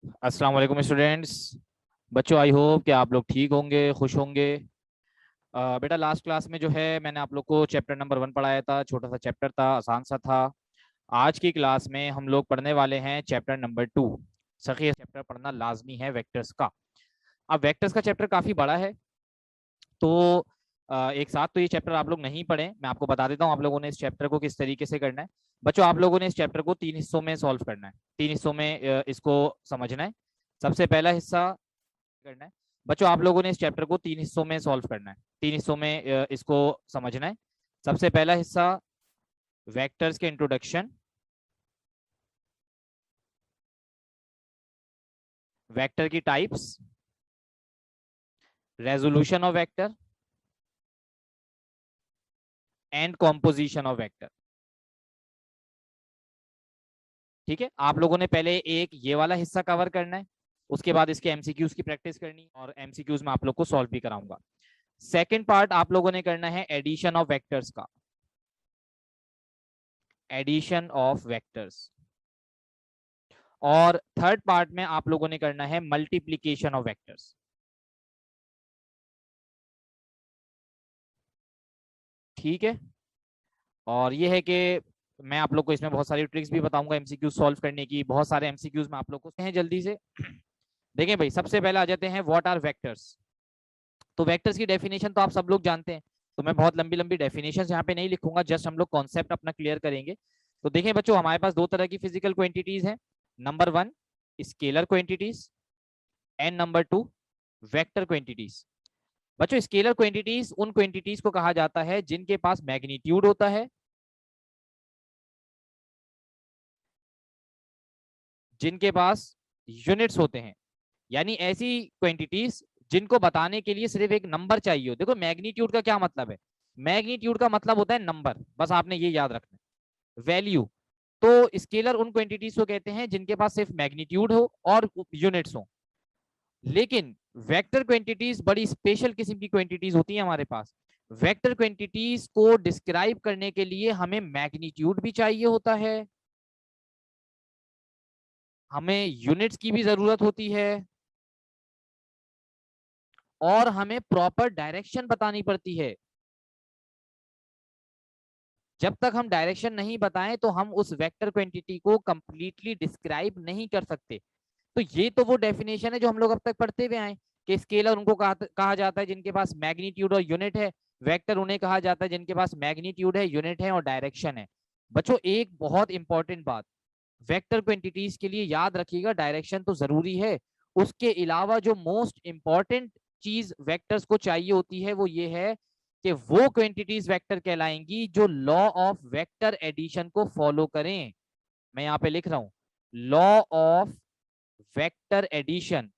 अस्सलाम वालेकुम स्टूडेंट्स। बच्चों, आई होप कि आप लोग ठीक होंगे, खुश होंगे। बेटा, लास्ट क्लास में जो है मैंने आप लोग को चैप्टर नंबर 1 पढ़ाया था। छोटा सा चैप्टर था, आसान सा था। आज की क्लास में हम लोग पढ़ने वाले हैं चैप्टर नंबर 2। सखी, चैप्टर पढ़ना लाजमी है वेक्टर्स का। अब वेक्टर्स का चैप्टर काफी बड़ा है, तो एक साथ तो ये चैप्टर आप लोग नहीं पढ़े। मैं आपको बता देता हूँ आप लोगों ने इस चैप्टर को किस तरीके से करना है। बच्चों, आप लोगों ने इस चैप्टर को 3 हिस्सों में सॉल्व करना है। 3 हिस्सों में इसको समझना है। सबसे पहला हिस्सा करना है। बच्चों, आप लोगों ने इस चैप्टर को 3 हिस्सों में सॉल्व करना है। 3 हिस्सों में इसको समझना है। सबसे पहला हिस्सा वेक्टर्स के इंट्रोडक्शन, वेक्टर की types, resolution of vector and composition of vector. ठीक है, आप लोगों ने पहले एक ये वाला हिस्सा कवर करना है। उसके बाद इसके एमसीक्यूज की प्रैक्टिस करनी, और एमसीक्यूज में आप लोग को सॉल्व भी कराऊंगा। सेकंड पार्ट आप लोगों ने करना है एडिशन ऑफ वेक्टर्स का, एडिशन ऑफ वेक्टर्स। और थर्ड पार्ट में आप लोगों ने करना है मल्टीप्लीकेशन ऑफ वेक्टर्स। ठीक है, और ये है कि मैं आप लोग को इसमें बहुत सारी ट्रिक्स भी बताऊंगा एमसीक्यू सॉल्व करने की। बहुत सारे एमसीक्यूज में आप लोग को हैं जल्दी से। देखें भाई, सबसे पहले आ जाते हैं व्हाट आर वेक्टर्स। तो वेक्टर्स की डेफिनेशन तो आप सब लोग जानते हैं, तो मैं बहुत लंबी लंबी डेफिनेशन यहाँ पे नहीं लिखूंगा, जस्ट हम लोग कॉन्सेप्ट अपना क्लियर करेंगे। तो देखें बच्चों, हमारे पास दो तरह की फिजिकल क्वांटिटीज हैं। Number 1 scalar quantities, and number 2 vector quantities. बच्चों, स्केलर क्वांटिटीज उन क्वांटिटीज को कहा जाता है जिनके पास मैग्नीट्यूड होता है, जिनके पास यूनिट्स होते हैं। यानी ऐसी क्वांटिटीज जिनको बताने के लिए सिर्फ एक नंबर चाहिए हो। देखो, मैग्नीट्यूड का क्या मतलब है? मैग्नीट्यूड का मतलब होता है नंबर, बस आपने ये याद रखना है, वैल्यू। तो स्केलर उन क्वांटिटीज को कहते हैं जिनके पास सिर्फ मैग्नीट्यूड हो और यूनिट्स हो। लेकिन वेक्टर क्वांटिटीज बड़ी स्पेशल किस्म की क्वांटिटीज होती हैं हमारे पास। वेक्टर क्वांटिटीज को डिस्क्राइब करने के लिए हमें मैग्नीट्यूड भी चाहिए होता है, हमें यूनिट्स की भी जरूरत होती है, और हमें प्रॉपर डायरेक्शन बतानी पड़ती है। जब तक हम डायरेक्शन नहीं बताएं तो हम उस वेक्टर क्वांटिटी को कंप्लीटली डिस्क्राइब नहीं कर सकते। तो ये तो वो डेफिनेशन है जो हम लोग अब तक पढ़ते हुए आए, कि स्केलर उनको कहा जाता है जिनके पास मैग्नीट्यूड और यूनिट है, वेक्टर उन्हें कहा जाता है जिनके पास मैग्नीट्यूड है, यूनिट है और डायरेक्शन है। बच्चों, एक बहुत इंपॉर्टेंट बात वेक्टर क्वांटिटीज के लिए याद रखिएगा, डायरेक्शन तो जरूरी है। उसके अलावा जो मोस्ट इंपॉर्टेंट चीज वेक्टर्स को चाहिए होती है वो ये है कि वो क्वांटिटीज वेक्टर कहलाएंगी जो लॉ ऑफ वेक्टर एडिशन को फॉलो करें। मैं यहाँ पे लिख रहा हूं, लॉ ऑफ वेक्टर एडिशन।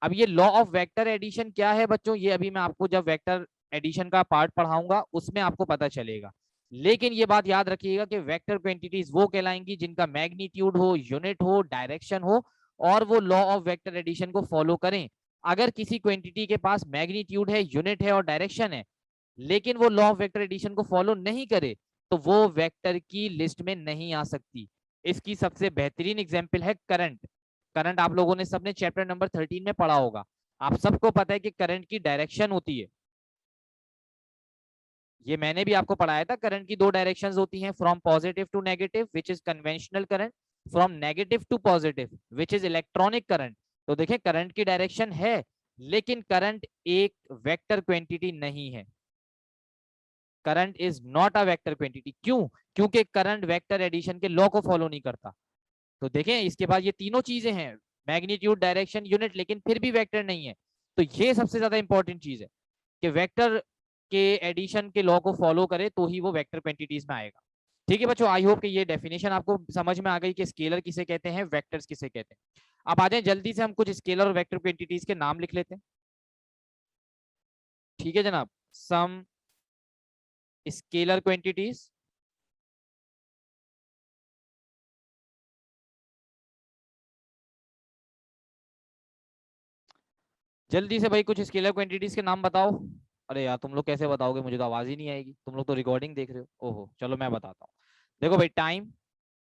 अब ये लॉ ऑफ वेक्टर एडिशन क्या है बच्चों, ये अभी मैं आपको जब वेक्टर एडिशन का पार्ट पढ़ाऊंगा उसमें आपको पता चलेगा। लेकिन ये बात याद रखिएगा कि वेक्टर क्वांटिटीज वो कहलाएंगी जिनका मैग्नीट्यूड हो, यूनिट हो, डायरेक्शन हो, और वो लॉ ऑफ वेक्टर एडिशन को फॉलो करें। अगर किसी क्वांटिटी के पास मैग्नीट्यूड है, यूनिट है और डायरेक्शन है, लेकिन वो लॉ ऑफ वेक्टर एडिशन को फॉलो नहीं करे, तो वो वेक्टर की लिस्ट में नहीं आ सकती। इसकी सबसे बेहतरीन एग्जाम्पल है करंट। करंट आप लोगों ने सबने चैप्टर नंबर 13 में पढ़ा होगा। आप सबको पता है कि करंट की डायरेक्शन होती है, ये मैंने भी आपको पढ़ाया था। करंट की दो डायरेक्शंस होती हैं, from positive to negative which is conventional current, from negative to positive which is electronic current. तो देखिए, करंट की डायरेक्शन है, लेकिन करंट एक वेक्टर क्वांटिटी नहीं है। Current is not a vector quantity. क्यों? क्योंकि करंट वेक्टर एडिशन के लॉ को फॉलो नहीं करता। तो देखें, इसके बाद ये तीनों चीजें हैं, मैग्नीट्यूड, डायरेक्शन, यूनिट, लेकिन फिर भी वेक्टर नहीं है। तो ये सबसे ज्यादा इंपॉर्टेंट चीज है कि वेक्टर के एडिशन के लॉ को फॉलो करे तो ही वो वेक्टर क्वांटिटीज में आएगा। ठीक है बच्चों, आई होप कि ये डेफिनेशन आपको समझ में आ गई कि स्केलर किसे कहते हैं, वेक्टर्स किसे कहते हैं। अब आ जाए जल्दी से, हम कुछ स्केलर और वेक्टर क्वांटिटीज के नाम लिख लेते हैं। ठीक है जनाब, सम स्केलर क्वांटिटीज। जल्दी से भाई कुछ स्केलर क्वांटिटीज के नाम बताओ। अरे यार, तुम लोग कैसे बताओगे, मुझे तो आवाज ही नहीं आएगी, तुम लोग तो रिकॉर्डिंग देख रहे हो। ओहो, चलो मैं बताता हूँ। देखो भाई, टाइम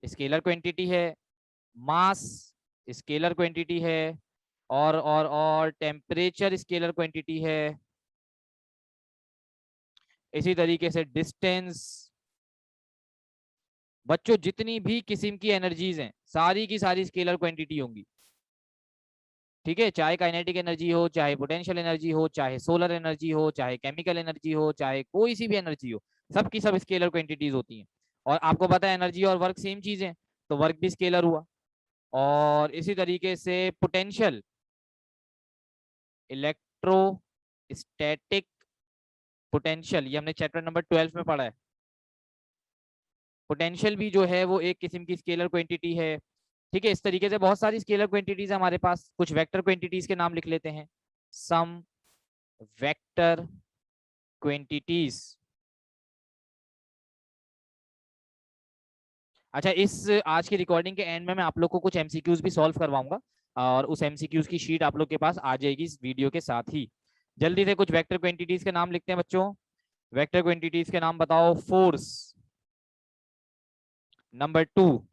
स्केलर क्वांटिटी है, मास स्केलर क्वांटिटी है, और टेम्परेचर स्केलर क्वांटिटी है। इसी तरीके से डिस्टेंस। बच्चों जितनी भी किस्म की एनर्जीज हैं सारी की सारी स्केलर क्वांटिटी होंगी। ठीक है, चाहे काइनेटिक एनर्जी हो, चाहे पोटेंशियल एनर्जी हो, चाहे सोलर एनर्जी हो, चाहे केमिकल एनर्जी हो, चाहे कोई सी भी एनर्जी हो, सब की सब स्केलर क्वांटिटीज होती हैं। और आपको पता है एनर्जी और वर्क सेम चीज है, तो वर्क भी स्केलर हुआ। और इसी तरीके से पोटेंशियल, इलेक्ट्रोस्टैटिक पोटेंशियल, ये हमने चैप्टर नंबर 12 में पढ़ा है। पोटेंशियल भी जो है वो एक किस्म की स्केलर क्वांटिटी है। ठीक है, इस तरीके से बहुत सारी स्केलर क्वांटिटीज हमारे पास। कुछ वेक्टर क्वांटिटीज के नाम लिख लेते हैं। सम वेक्टर क्वांटिटीज। अच्छा, इस आज की रिकॉर्डिंग के एंड में मैं आप लोग को कुछ एमसीक्यूज भी सॉल्व करवाऊंगा, और उस एमसीक्यूज की शीट आप लोग के पास आ जाएगी इस वीडियो के साथ ही। जल्दी से कुछ वेक्टर क्वांटिटीज के नाम लिखते हैं बच्चों। वेक्टर क्वांटिटीज के नाम बताओ। Force, number 2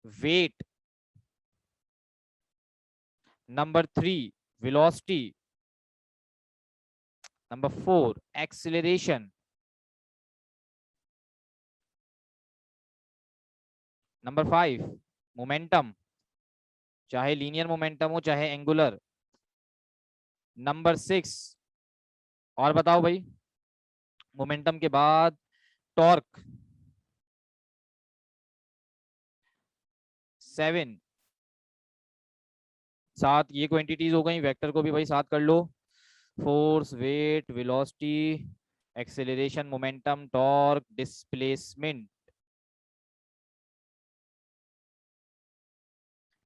weight, number 3 velocity, number 4 acceleration, number 5 momentum, चाहे लीनियर मोमेंटम हो चाहे एंगुलर, नंबर 6, और बताओ भाई, मोमेंटम के बाद टॉर्क, 7, 7 ये क्वांटिटीज हो गई। वेक्टर को भी भाई 7 कर लो। Force, weight, velocity, acceleration, momentum, torque, displacement.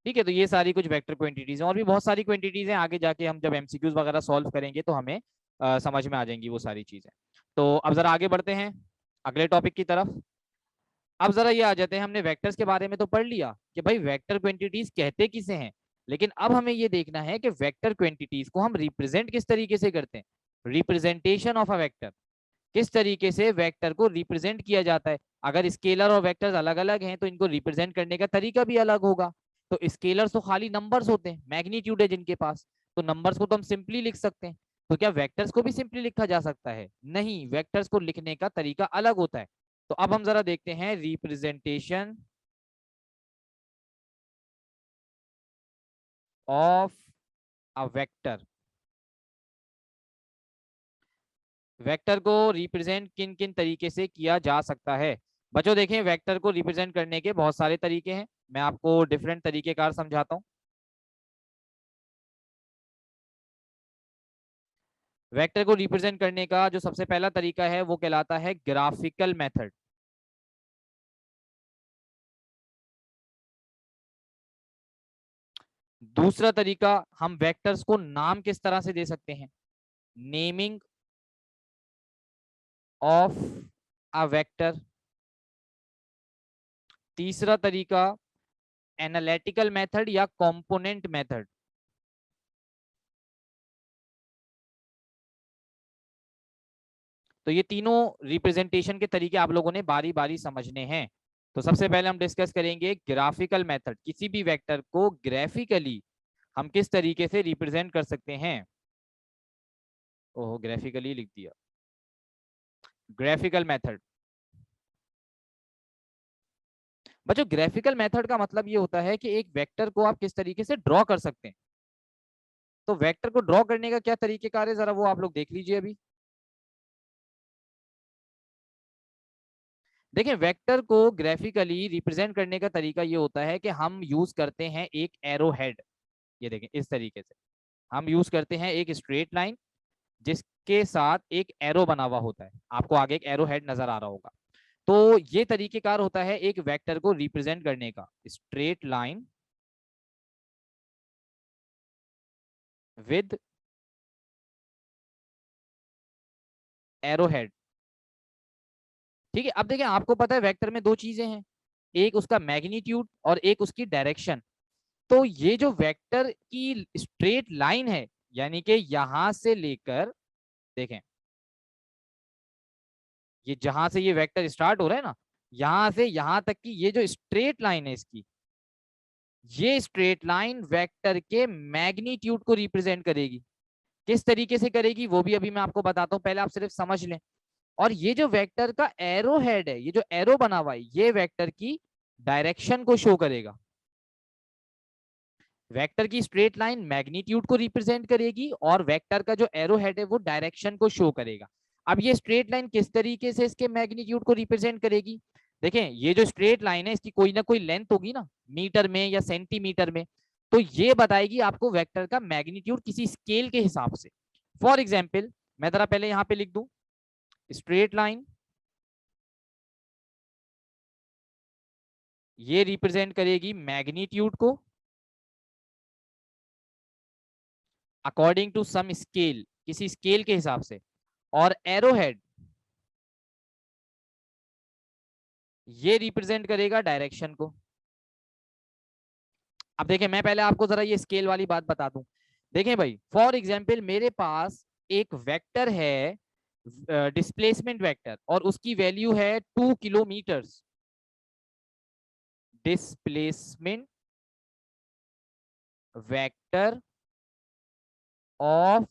ठीक है, तो ये सारी कुछ वेक्टर क्वांटिटीज हैं, और भी बहुत सारी क्वांटिटीज हैं। आगे जाके हम जब एमसीक्यूज वगैरह सॉल्व करेंगे तो हमें समझ में आ जाएंगी वो सारी चीजें। तो अब जरा आगे बढ़ते हैं अगले टॉपिक की तरफ। अब जरा ये आ जाते हैं, हमने वेक्टर्स के बारे में तो पढ़ लिया कि भाई वेक्टर क्वांटिटीज कहते किसे हैं, लेकिन अब हमें ये देखना है कि वेक्टर क्वांटिटीज को हम रिप्रेजेंट किस तरीके से करते हैं। रिप्रेजेंटेशन ऑफ अ वेक्टर, किस तरीके से वेक्टर को रिप्रेजेंट किया जाता है। अगर स्केलर और वेक्टर्स अलग अलग हैं तो इनको रिप्रेजेंट करने का तरीका भी अलग होगा। तो स्केलर्स तो खाली नंबर्स होते हैं, मैग्नीट्यूड है जिनके पास, तो नंबर्स को तो हम सिंपली लिख सकते हैं। तो क्या वेक्टर्स को भी सिंपली लिखा जा सकता है? नहीं, वेक्टर्स को लिखने का तरीका अलग होता है। तो अब हम जरा देखते हैं representation of a vector. Vector को रिप्रेजेंट किन किन तरीके से किया जा सकता है। बच्चों देखें, वेक्टर को रिप्रेजेंट करने के बहुत सारे तरीके हैं, मैं आपको डिफरेंट तरीकेकार समझाता हूं। वेक्टर को रिप्रेजेंट करने का जो सबसे पहला तरीका है वो कहलाता है ग्राफिकल मेथड। दूसरा तरीका, हम वेक्टर्स को नाम किस तरह से दे सकते हैं, नेमिंग ऑफ अ वेक्टर। तीसरा तरीका, एनालिटिकल मेथड या कंपोनेंट मेथड। तो ये तीनों रिप्रेजेंटेशन के तरीके आप लोगों ने बारी बारी समझने हैं। तो सबसे पहले हम डिस्कस करेंगे ग्राफिकल मेथड। किसी भी वेक्टर को ग्राफिकली हम किस तरीके से रिप्रेजेंट कर सकते हैं। ओहो, ग्राफिकली लिख दिया। ग्राफिकल मेथड, बच्चों ग्राफिकल मेथड का मतलब ये होता है कि एक वेक्टर को आप किस तरीके से ड्रॉ कर सकते हैं। तो वेक्टर को ड्रॉ करने का क्या तरीकेकार है, जरा वो आप लोग देख लीजिए अभी। देखिए, वेक्टर को ग्राफिकली रिप्रेजेंट करने का तरीका ये होता है कि हम यूज करते हैं एक एरो हेड। ये देखें, इस तरीके से हम यूज करते हैं एक स्ट्रेट लाइन जिसके साथ एक एरो बना हुआ होता है। आपको आगे एक एरो हेड नजर आ रहा होगा। तो ये तरीकेकार होता है एक वेक्टर को रिप्रेजेंट करने का, straight line with arrow head. ठीक है, अब देखिए आपको पता है वेक्टर में दो चीजें हैं, एक उसका मैग्नीट्यूड और एक उसकी डायरेक्शन। तो ये जो वेक्टर की स्ट्रेट लाइन है, यानी कि यहां से लेकर, देखें ये जहां से ये वेक्टर स्टार्ट हो रहा है ना, यहां से यहां तक की ये जो स्ट्रेट लाइन है इसकी, ये स्ट्रेट लाइन वेक्टर के मैग्नीट्यूड को रिप्रेजेंट करेगी। किस तरीके से करेगी वो भी अभी मैं आपको बताता हूं, पहले आप सिर्फ समझ लें। और ये जो वेक्टर का एरो हेड है, ये जो एरो बना हुआ है, ये वेक्टर की डायरेक्शन को शो करेगा। वेक्टर की स्ट्रेट लाइन मैग्नीट्यूड को रिप्रेजेंट करेगी और वेक्टर का जो एरो हेड है वो डायरेक्शन को शो करेगा। अब ये स्ट्रेट लाइन किस तरीके से इसके मैग्नीट्यूड को रिप्रेजेंट करेगी? देखें, ये जो स्ट्रेट लाइन है इसकी कोई ना कोई लेंथ होगी ना, मीटर में या सेंटीमीटर में, तो ये बताएगी आपको वेक्टर का मैग्नीट्यूड किसी स्केल के हिसाब से। फॉर एग्जाम्पल मैं जरा पहले यहां पे लिख दूं, स्ट्रेट लाइन ये रिप्रेजेंट करेगी मैग्नीट्यूड को अकॉर्डिंग टू सम स्केल, किसी स्केल के हिसाब से, और एरो हेड ये रिप्रेजेंट करेगा डायरेक्शन को। अब देखें, मैं पहले आपको जरा ये स्केल वाली बात बता दूं। देखें भाई, फॉर एग्जांपल मेरे पास एक वेक्टर है, डिस्प्लेसमेंट वेक्टर, और उसकी वैल्यू है 2 kilometre. Displacement vector of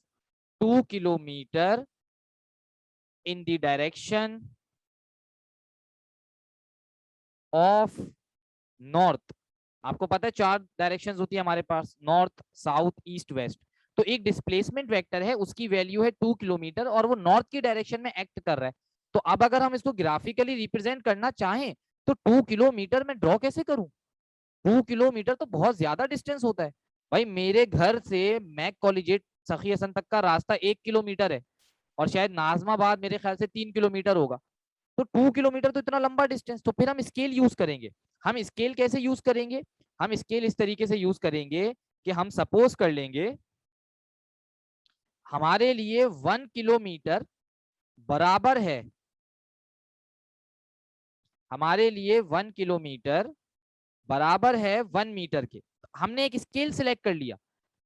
2 kilometre in the direction of north. आपको पता है 4 डायरेक्शंस होती है हमारे पास, नॉर्थ, साउथ, ईस्ट, वेस्ट। तो एक डिस्प्लेसमेंट वेक्टर है, उसकी वैल्यू है 2 किलोमीटर और वो नॉर्थ की डायरेक्शन में एक्ट कर रहा है। तो अब अगर हम इसको ग्राफिकली रिप्रेजेंट करना चाहें तो 2 किलोमीटर में ड्रॉ कैसे करूं? 2 किलोमीटर तो बहुत ज्यादा डिस्टेंस होता है भाई। मेरे घर से मैक कॉलेजिएट सखी हसन तक का रास्ता 1 किलोमीटर है, और शायद नाजमाबाद मेरे ख्याल से 3 किलोमीटर होगा। तो 2 किलोमीटर तो इतना लंबा डिस्टेंस, तो फिर हम स्केल यूज करेंगे। हम स्केल कैसे यूज करेंगे? हम स्केल इस तरीके से यूज करेंगे कि हम सपोज कर लेंगे हमारे लिए 1 किलोमीटर बराबर है, हमारे लिए 1 किलोमीटर बराबर है 1 मीटर के। हमने एक स्केल सिलेक्ट कर लिया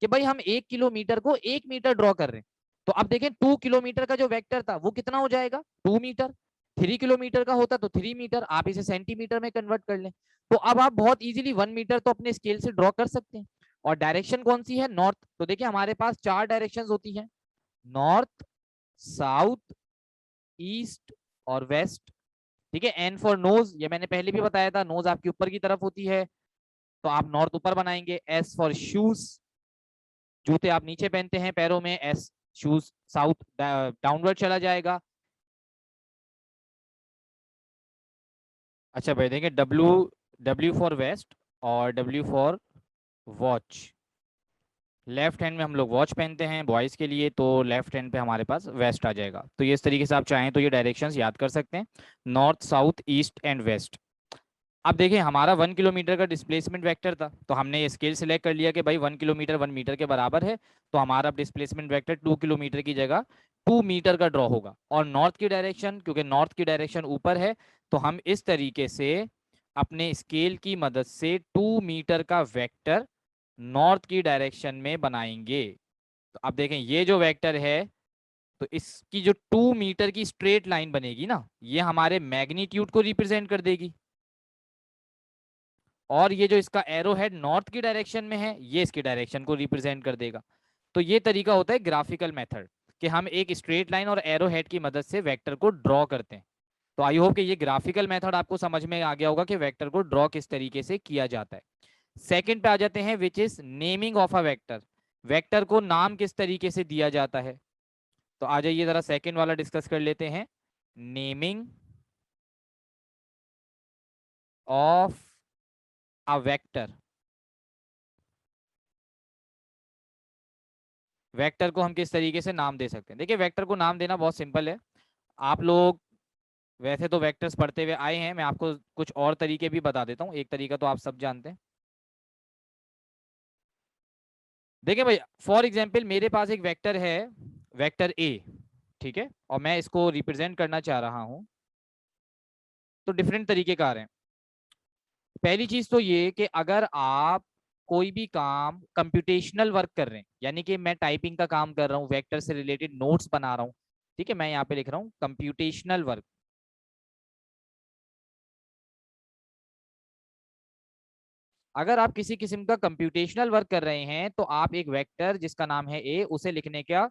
कि भाई हम 1 किलोमीटर को 1 मीटर ड्रॉ कर रहे हैं। तो अब देखें 2 किलोमीटर का जो वेक्टर था वो कितना हो जाएगा? 2 मीटर। 3 किलोमीटर का होता तो 3 मीटर। आप इसे सेंटीमीटर में कन्वर्ट कर लें, तो अब आप बहुत इजीली 1 मीटर तो अपने स्केल से ड्रॉ कर सकते हैं। और डायरेक्शन कौन सी है? नॉर्थ। तो देखिए हमारे पास 4 डायरेक्शन होती है, नॉर्थ, साउथ, ईस्ट और वेस्ट। ठीक है। एन फॉर नोज, ये मैंने पहले भी बताया था, नोज आपकी ऊपर की तरफ होती है, तो आप नॉर्थ ऊपर बनाएंगे। एस फॉर शूज, जूते आप नीचे पहनते हैं पैरों में, एस शूज साउथ डाउनवर्ड चला जाएगा। अच्छा भाई देंगे डब्ल्यू, डब्ल्यू फॉर वेस्ट और W for watch. Left hand में हम लोग वॉच पहनते हैं बॉयज के लिए, तो लेफ्ट हैंड पे हमारे पास वेस्ट आ जाएगा। तो ये इस तरीके से आप चाहें तो ये डायरेक्शंस याद कर सकते हैं, north, south, east and west. अब देखिए हमारा 1 किलोमीटर का डिस्प्लेसमेंट वेक्टर था, तो हमने ये स्केल सेलेक्ट कर लिया कि भाई 1 किलोमीटर 1 मीटर के बराबर है। तो हमारा डिस्प्लेसमेंट वेक्टर 2 किलोमीटर की जगह 2 मीटर का ड्रॉ होगा। और नॉर्थ की डायरेक्शन, क्योंकि नॉर्थ की डायरेक्शन ऊपर है, तो हम इस तरीके से अपने स्केल की मदद से 2 मीटर का वेक्टर नॉर्थ की डायरेक्शन में बनाएंगे। तो अब देखें ये जो वेक्टर है, तो इसकी जो 2 मीटर की स्ट्रेट लाइन बनेगी ना, ये हमारे मैग्नीट्यूड को रिप्रेजेंट कर देगी। और ये जो इसका एरो हेड नॉर्थ की डायरेक्शन में है, ये इसकी डायरेक्शन को रिप्रेजेंट कर देगा। तो ये तरीका होता है ग्राफिकल मेथड, कि हम एक स्ट्रेट लाइन और एरो हेड की मदद से वेक्टर को ड्रॉ करते हैं। तो आई होप कि ये ग्राफिकल मेथड आपको समझ में आ गया होगा कि वेक्टर को ड्रॉ किस तरीके से किया जाता है। सेकंड पे आ जाते हैं, which is naming of a vector. Vector को नाम किस तरीके से दिया जाता है? तो आ जाइए जरा सेकंड वाला डिस्कस कर लेते हैं, naming of a vector. Vector को हम किस तरीके से नाम दे सकते हैं? देखिए वेक्टर को नाम देना बहुत सिंपल है। आप लोग वैसे तो वेक्टर्स पढ़ते हुए आए हैं, मैं आपको कुछ और तरीके भी बता देता हूँ। एक तरीका तो आप सब जानते हैं। देखिए भाई, फॉर एग्जाम्पल मेरे पास एक वेक्टर है, वेक्टर ए, ठीक है, और मैं इसको रिप्रेजेंट करना चाह रहा हूँ। तो डिफरेंट तरीके कार हैं। पहली चीज तो ये कि अगर आप कोई भी काम कंप्यूटेशनल वर्क कर रहे हैं, यानी कि मैं टाइपिंग का काम कर रहा हूँ, वेक्टर से रिलेटेड नोट्स बना रहा हूँ, ठीक है, मैं यहाँ पे लिख रहा हूँ कंप्यूटेशनल वर्क। अगर आप किसी किस्म का कंप्यूटेशनल वर्क कर रहे हैं तो आप एक वेक्टर जिसका नाम है ए, उसे लिखने का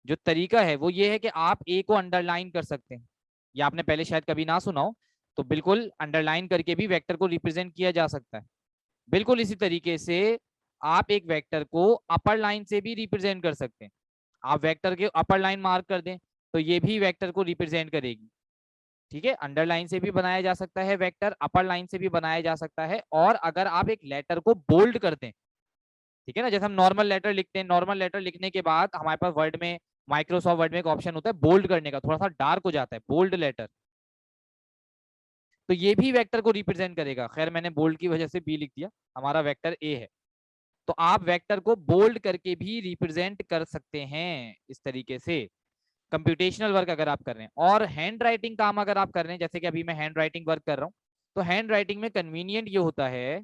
जो तरीका है वो ये है कि आप ए को अंडरलाइन कर सकते हैं। ये आपने पहले शायद कभी ना सुना हो, तो बिल्कुल अंडरलाइन करके भी वेक्टर को रिप्रेजेंट किया जा सकता है। बिल्कुल इसी तरीके से आप एक वेक्टर को अपर लाइन से भी रिप्रेजेंट कर सकते हैं। आप वेक्टर के अपर लाइन मार्क कर दें तो ये भी वेक्टर को रिप्रेजेंट करेगी। ठीक है, अंडरलाइन से भी बनाया जा सकता है वेक्टर, अपर लाइन से भी बनाया जा सकता है। और अगर आप एक लेटर को बोल्ड करते हैं, ठीक है ना, जैसे हम नॉर्मल लेटर लिखते हैं, नॉर्मल लेटर लिखने के बाद हमारे पास वर्ड में, माइक्रोसॉफ्ट वर्ड में एक ऑप्शन होता है बोल्ड करने का, थोड़ा सा डार्क हो जाता है बोल्ड लेटर, तो ये भी वेक्टर को रिप्रेजेंट करेगा। खैर मैंने बोल्ड की वजह से बी लिख दिया, हमारा वेक्टर ए है। तो आप वेक्टर को बोल्ड करके भी रिप्रेजेंट कर सकते हैं इस तरीके से, कंप्यूटेशनल वर्क अगर आप कर रहे हैं। और हैंड राइटिंग काम अगर आप कर रहे हैं, जैसे कि अभी मैं हैंड राइटिंग वर्क कर रहा हूँ, तो हैंड राइटिंग में कन्वीनियंट ये होता है,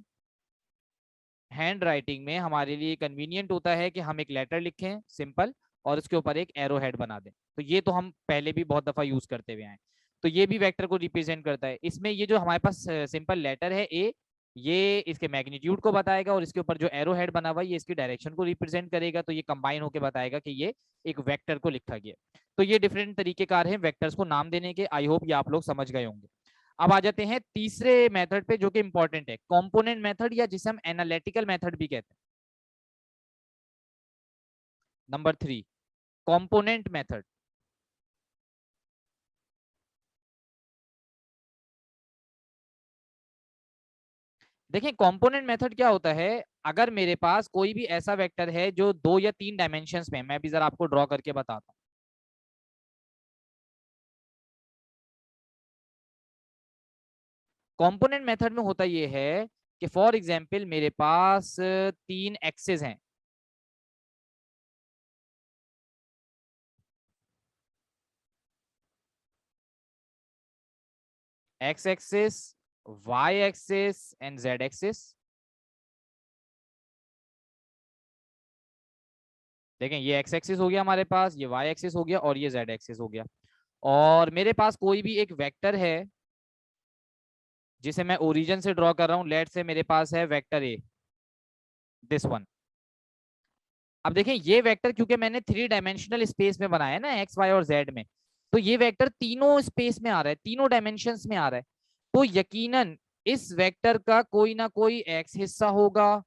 हैंड राइटिंग में हमारे लिए कन्वीनियंट होता है कि हम एक लेटर लिखें सिंपल और उसके ऊपर एक एरो हेड बना दें। तो ये तो हम पहले भी बहुत दफा यूज करते हुए आए, तो ये भी वेक्टर को रिप्रेजेंट करता है। इसमें ये जो हमारे पास सिंपल लेटर है ए, ये इसके मैग्नीट्यूड को बताएगा और इसके ऊपर जो एरो हेड बना हुआ है ये इसकी डायरेक्शन को रिप्रेजेंट करेगा। तो ये कंबाइन होकर बताएगा कि ये एक वेक्टर को लिखा गया। तो ये डिफरेंट तरीकेकार हैं वेक्टर्स को नाम देने के। आई होप ये आप लोग समझ गए होंगे। अब आ जाते हैं तीसरे मेथड पे जो कि इंपॉर्टेंट है, कंपोनेंट मेथड, या जिसे हम एनालिटिकल मेथड भी कहते हैं। Number 3, component method. देखिए कंपोनेंट मेथड क्या होता है, अगर मेरे पास कोई भी ऐसा वेक्टर है जो 2 या 3 डायमेंशंस में, मैं भी जरा आपको ड्रॉ करके बताता हूँ। कंपोनेंट मेथड में होता ये है कि फॉर एग्जांपल मेरे पास 3 एक्सेस हैं, x axis, y axis and z axis. देखें ये एक्स एक्सिस हो गया हमारे पास, ये वाई एक्सिस हो गया और ये जेड एक्सिस हो गया। और मेरे पास कोई भी एक वेक्टर है जिसे मैं ओरिजिन से ड्रॉ कर रहा हूं, लेट से मेरे पास है वेक्टर ए, दिस वन। अब देखें ये वेक्टर क्योंकि मैंने 3 डायमेंशनल स्पेस में बनाया है ना, एक्स वाई और जेड में, तो ये वेक्टर तीनों स्पेस में आ रहा है, तीनों डायमेंशंस में आ रहा है। तो यकीनन इस वेक्टर का कोई ना कोई एक्स हिस्सा होगा,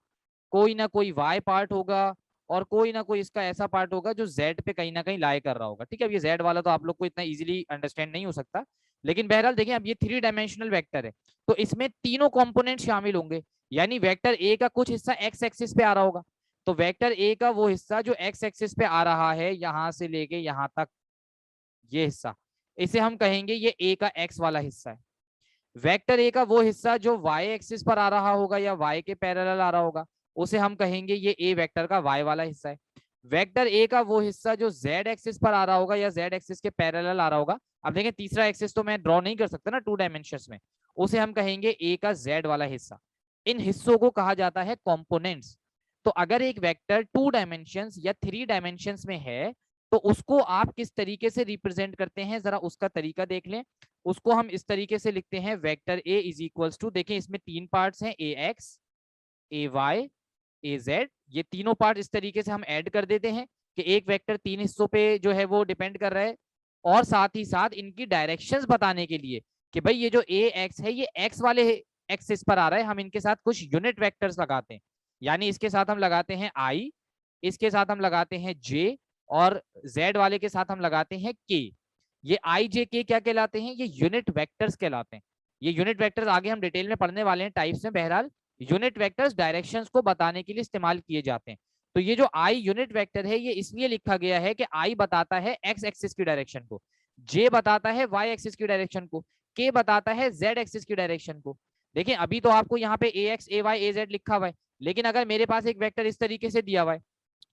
कोई ना कोई वाई पार्ट होगा और कोई ना कोई इसका ऐसा पार्ट होगा जो जेड पे कहीं ना कहीं लाई कर रहा होगा। ठीक है, अब ये जेड वाला तो आप लोग को इतना इजीली अंडरस्टैंड नहीं हो सकता, लेकिन बहरहाल देखिए अब ये 3 डायमेंशनल वेक्टर है तो इसमें तीनों कंपोनेंट शामिल होंगे। यानी वेक्टर ए का कुछ हिस्सा एक्स एक्सिस पे आ रहा होगा, तो वेक्टर ए का वो हिस्सा जो एक्स एक्सिस पे आ रहा है यहां से लेके यहां तक, ये हिस्सा, इसे हम कहेंगे ये ए का एक्स वाला हिस्सा है। वेक्टर ए का वो हिस्सा जो वाई एक्सिस पर आ रहा होगा या वाई के पैरेलल आ रहा होगा, उसे हम कहेंगे ये ए वेक्टर का वाई वाला हिस्सा है। वेक्टर ए का वो हिस्सा जो जेड एक्सिस पर आ रहा होगा या जेड एक्सिस के पैरेलल आ रहा होगा, अब देखें तीसरा एक्सिस तो मैं ड्रॉ नहीं कर सकता ना 2 डायमेंशंस में, उसे हम कहेंगे ए का जेड वाला हिस्सा। इन हिस्सों को कहा जाता है कंपोनेंट्स। तो अगर एक वेक्टर 2 डायमेंशंस या 3 डायमेंशंस में है तो उसको आप किस तरीके से रिप्रेजेंट करते हैं, जरा उसका तरीका देख लें। उसको हम इस तरीके से लिखते हैं, vector A is equals to, देखें इसमें 3 पार्ट्स हैं, A x, A y, A z. ये तीनों पार्ट इस तरीके से हम ऐड कर देते हैं कि एक वेक्टर 3 हिस्सों पे जो है वो डिपेंड कर रहा है। और साथ ही साथ इनकी डायरेक्शंस बताने के लिए कि भाई ये जो ए एक्स है ये एक्स वाले एक्सिस पर आ रहा है, हम इनके साथ कुछ यूनिट वेक्टर्स लगाते हैं। यानी इसके साथ हम लगाते हैं आई, इसके साथ हम लगाते हैं जे, और जेड वाले के साथ हम लगाते हैं के। ये आई जे के क्या कहलाते हैं, ये यूनिट वेक्टर्स कहलाते हैं। ये यूनिट वेक्टर्स आगे हम डिटेल में पढ़ने वाले हैं टाइप्स में। बहरहाल यूनिट वेक्टर्स डायरेक्शंस को बताने के लिए इस्तेमाल किए जाते हैं। तो ये जो आई यूनिट वेक्टर है ये इसलिए लिखा गया है कि आई बताता है एक्स एक्सिस की डायरेक्शन को, जे बताता है वाई एक्सिस की डायरेक्शन को, के बताता है जेड एक्सिस की डायरेक्शन को। देखिए अभी तो आपको यहाँ पे ए x A y A Z लिखा हुआ है, लेकिन अगर मेरे पास एक वेक्टर इस तरीके से दिया हुआ है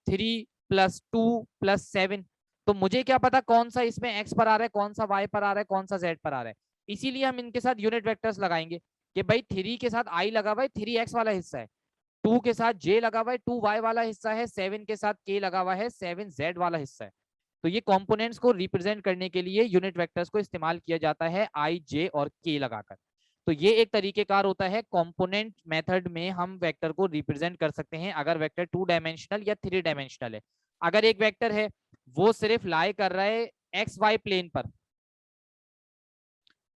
3 + 2 + 7, तो मुझे क्या पता कौन सा इसमें एक्स पर आ रहा है, कौन सा वाई पर आ रहा है, कौन सा जेड पर आ रहा है। इसीलिए हम इनके साथ यूनिट वेक्टर्स लगाएंगे कि भाई 3 के साथ आई लगा हुआ है, 3x वाला हिस्सा है, 2 के साथ जे लगा हुआ है, 2y वाला हिस्सा है, 7 के साथ के लगा हुआ है, 7z वाला हिस्सा है। तो ये कंपोनेंट्स को रिप्रेजेंट करने के लिए यूनिट वेक्टर्स को इस्तेमाल किया जाता है आई जे और के लगाकर। तो ये एक तरीकेकार होता है, कंपोनेंट मेथड में हम वेक्टर को रिप्रेजेंट कर सकते हैं अगर वेक्टर 2 डायमेंशनल या 3 डायमेंशनल है। अगर एक वेक्टर है वो सिर्फ लाई कर रहा है एक्स वाई प्लेन पर,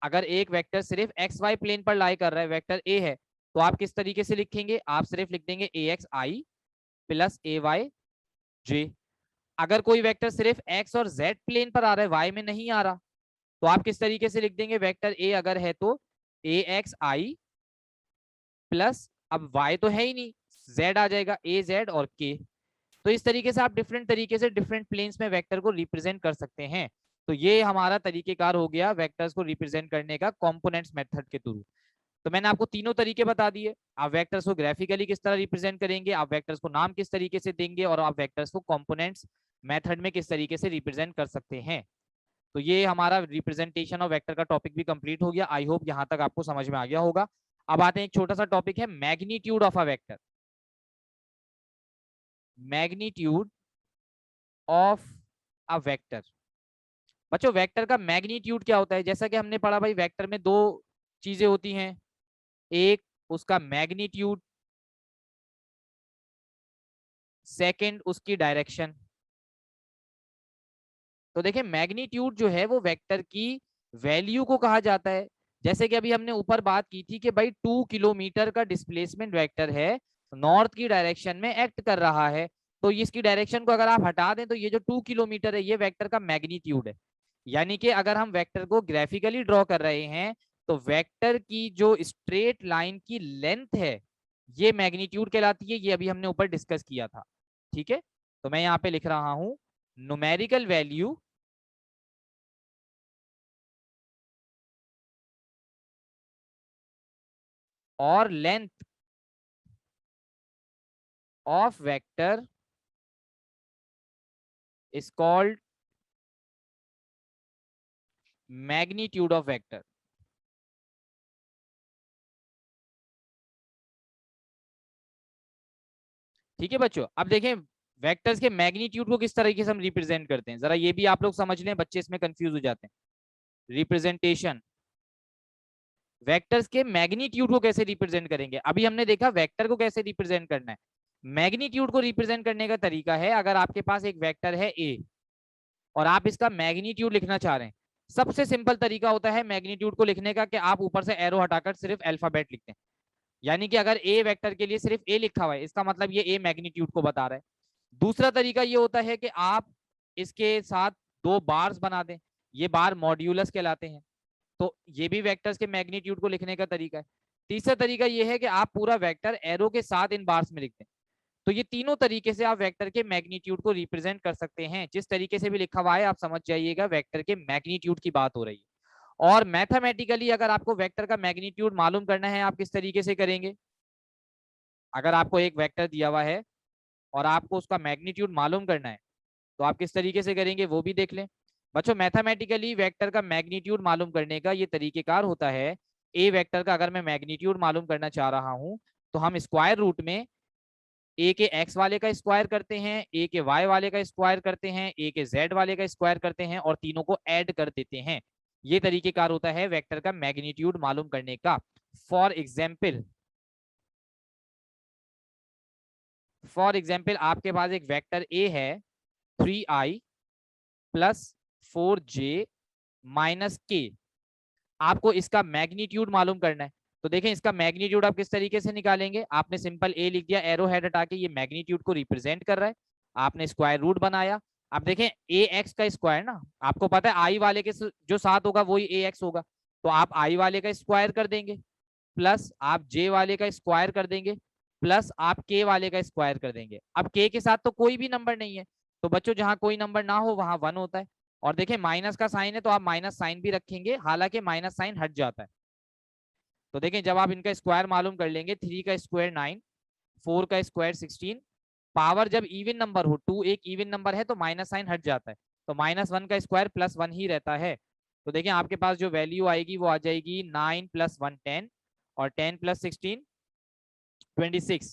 अगर एक वेक्टर सिर्फ एक्स वाई प्लेन पर लाई कर रहा है, वेक्टर ए है, तो आप किस तरीके से लिखेंगे, आप सिर्फ लिख देंगे ए एक्स आई प्लस ए वाई जे। अगर कोई वेक्टर सिर्फ एक्स और जेड प्लेन पर आ रहा है, वाई में नहीं आ रहा, तो आप किस तरीके से लिख देंगे, वेक्टर ए अगर है तो ए एक्स आई प्लस, अब वाई तो है ही नहीं, जेड आ जाएगा, ए जेड और के। तो इस तरीके से आप डिफरेंट तरीके से डिफरेंट प्लेन्स में वेक्टर को रिप्रेजेंट कर सकते हैं। तो ये हमारा तरीकेकार हो गया वेक्टर्स को रिप्रेजेंट करने का कंपोनेंट्स मेथड के थ्रू। तो मैंने आपको तीनों तरीके बता दिए, आप वेक्टर्स को ग्राफिकली किस तरह रिप्रेजेंट करेंगे, आप वेक्टर्स को नाम किस तरीके से देंगे, और आप वेक्टर्स को कंपोनेंट्स मेथड में किस तरीके से रिप्रेजेंट कर सकते हैं। तो ये हमारा रिप्रेजेंटेशन ऑफ वेक्टर का टॉपिक भी कंप्लीट हो गया। आई होप यहाँ तक आपको समझ में आ गया होगा। अब आते हैं एक छोटा सा टॉपिक है magnitude of a vector. Magnitude of a vector. बच्चों वेक्टर का मैग्नीट्यूड क्या होता है, जैसा कि हमने पढ़ा भाई वेक्टर में दो चीजें होती हैं, एक उसका मैग्नीट्यूड, सेकंड उसकी डायरेक्शन। तो देखिए मैग्नीट्यूड जो है वो वेक्टर की वैल्यू को कहा जाता है। जैसे कि अभी हमने ऊपर बात की थी कि भाई 2 किलोमीटर का डिस्प्लेसमेंट वेक्टर है, नॉर्थ की डायरेक्शन में एक्ट कर रहा है, तो इसकी डायरेक्शन को अगर आप हटा दें तो ये जो 2 किलोमीटर है ये वेक्टर का मैग्नीट्यूड है। यानी कि अगर हम वेक्टर को ग्राफिकली ड्रॉ कर रहे हैं तो वेक्टर की जो स्ट्रेट लाइन की लेंथ है ये मैग्नीट्यूड कहलाती है। ये अभी हमने ऊपर डिस्कस किया था, ठीक है। तो मैं यहाँ पे लिख रहा हूं न्यूमेरिकल वैल्यू और length of vector is called magnitude of vector. ठीक है बच्चों, अब देखें वेक्टर्स के मैग्नीट्यूड को किस तरीके से हम रिप्रेजेंट करते हैं, जरा ये भी आप लोग समझ लें, बच्चे इसमें कंफ्यूज हो जाते हैं। रिप्रेजेंटेशन, वेक्टर्स के मैग्नीट्यूड को कैसे रिप्रेजेंट करेंगे। अभी हमने देखा वेक्टर को कैसे रिप्रेजेंट करना है, मैग्नीट्यूड को रिप्रेजेंट करने का तरीका है, अगर आपके पास एक वेक्टर है ए और आप इसका मैग्नीट्यूड लिखना चाह रहे हैं, सबसे सिंपल तरीका होता है मैग्नीट्यूड को लिखने का कि आप ऊपर से एरो हटाकर सिर्फ अल्फाबेट लिखते हैं। यानी कि अगर ए वेक्टर के लिए सिर्फ ए लिखा हुआ है, इसका मतलब ये ए मैग्नीट्यूड को बता रहा है। दूसरा तरीका ये होता है कि आप इसके साथ दो बार्स बना दें, ये बार मॉड्यूलस कहलाते हैं, तो ये भी वेक्टर्स के मैग्नीट्यूड को लिखने का तरीका है। तीसरा तरीका ये है कि आप पूरा वेक्टर एरो के साथ इन बार्स में लिख दें। तो ये तीनों तरीके से आप वेक्टर के मैग्नीट्यूड को रिप्रेजेंट कर सकते हैं। जिस तरीके से भी लिखा हुआ है आप समझ जाइएगा वेक्टर के मैग्नीट्यूड की बात हो रही है। और मैथमेटिकली अगर आपको वेक्टर का मैग्नीट्यूड मालूम करना है, आप किस तरीके से करेंगे, अगर आपको एक वेक्टर दिया हुआ है और आपको उसका मैग्नीट्यूड मालूम करना है तो आप किस तरीके से करेंगे वो भी देख लें। बच्चों मैथमेटिकली वेक्टर का मैग्नीट्यूड मालूम करने का ये तरीकेकार होता है, ए वेक्टर का अगर मैं मैग्नीट्यूड मालूम करना चाह रहा हूं तो हम स्क्वायर रूट में ए के एक्स वाले का स्क्वायर करते हैं, ए के वाई वाले का स्क्वायर करते हैं, ए के जेड वाले का स्क्वायर करते हैं और तीनों को ऐड कर देते हैं। ये तरीकेकार होता है वेक्टर का मैग्नीट्यूड मालूम करने का। फॉर एग्जाम्पल आपके पास एक वेक्टर ए है 3i प्लस 4j माइनस के, आपको इसका मैग्नीट्यूड मालूम करना है। तो देखें इसका मैग्नीट्यूड आप किस तरीके से निकालेंगे, आपने सिंपल ए लिख दिया, एरो हेड हटा के, ये मैग्नीट्यूड को रिप्रेजेंट कर रहा है, आपने स्क्वायर रूट बनाया। अब देखें ए एक्स का स्क्वायर ना, आपको पता है आई वाले के जो साथ होगा वही ए एक्स होगा, तो आप आई वाले का स्क्वायर कर देंगे प्लस आप जे वाले का स्क्वायर कर देंगे प्लस आप के वाले का स्क्वायर कर देंगे। अब के साथ तो कोई भी नंबर नहीं है, तो बच्चों जहां कोई नंबर ना हो वहां 1 होता है। और देखें माइनस का साइन है तो आप माइनस साइन भी रखेंगे, हालांकि माइनस साइन हट जाता है। तो देखें जब आप इनका स्क्वायर मालूम कर लेंगे, 3 का स्क्वायर 9, 4 का स्क्वायर 16, पावर जब इवन नंबर हो, 2 एक इवन नंबर है तो माइनस साइन हट जाता है, तो -1 का स्क्वायर +1 ही रहता है। तो देखिए आपके पास जो वैल्यू आएगी वो आ जाएगी 9 + 1 10 और 10 + 16 26।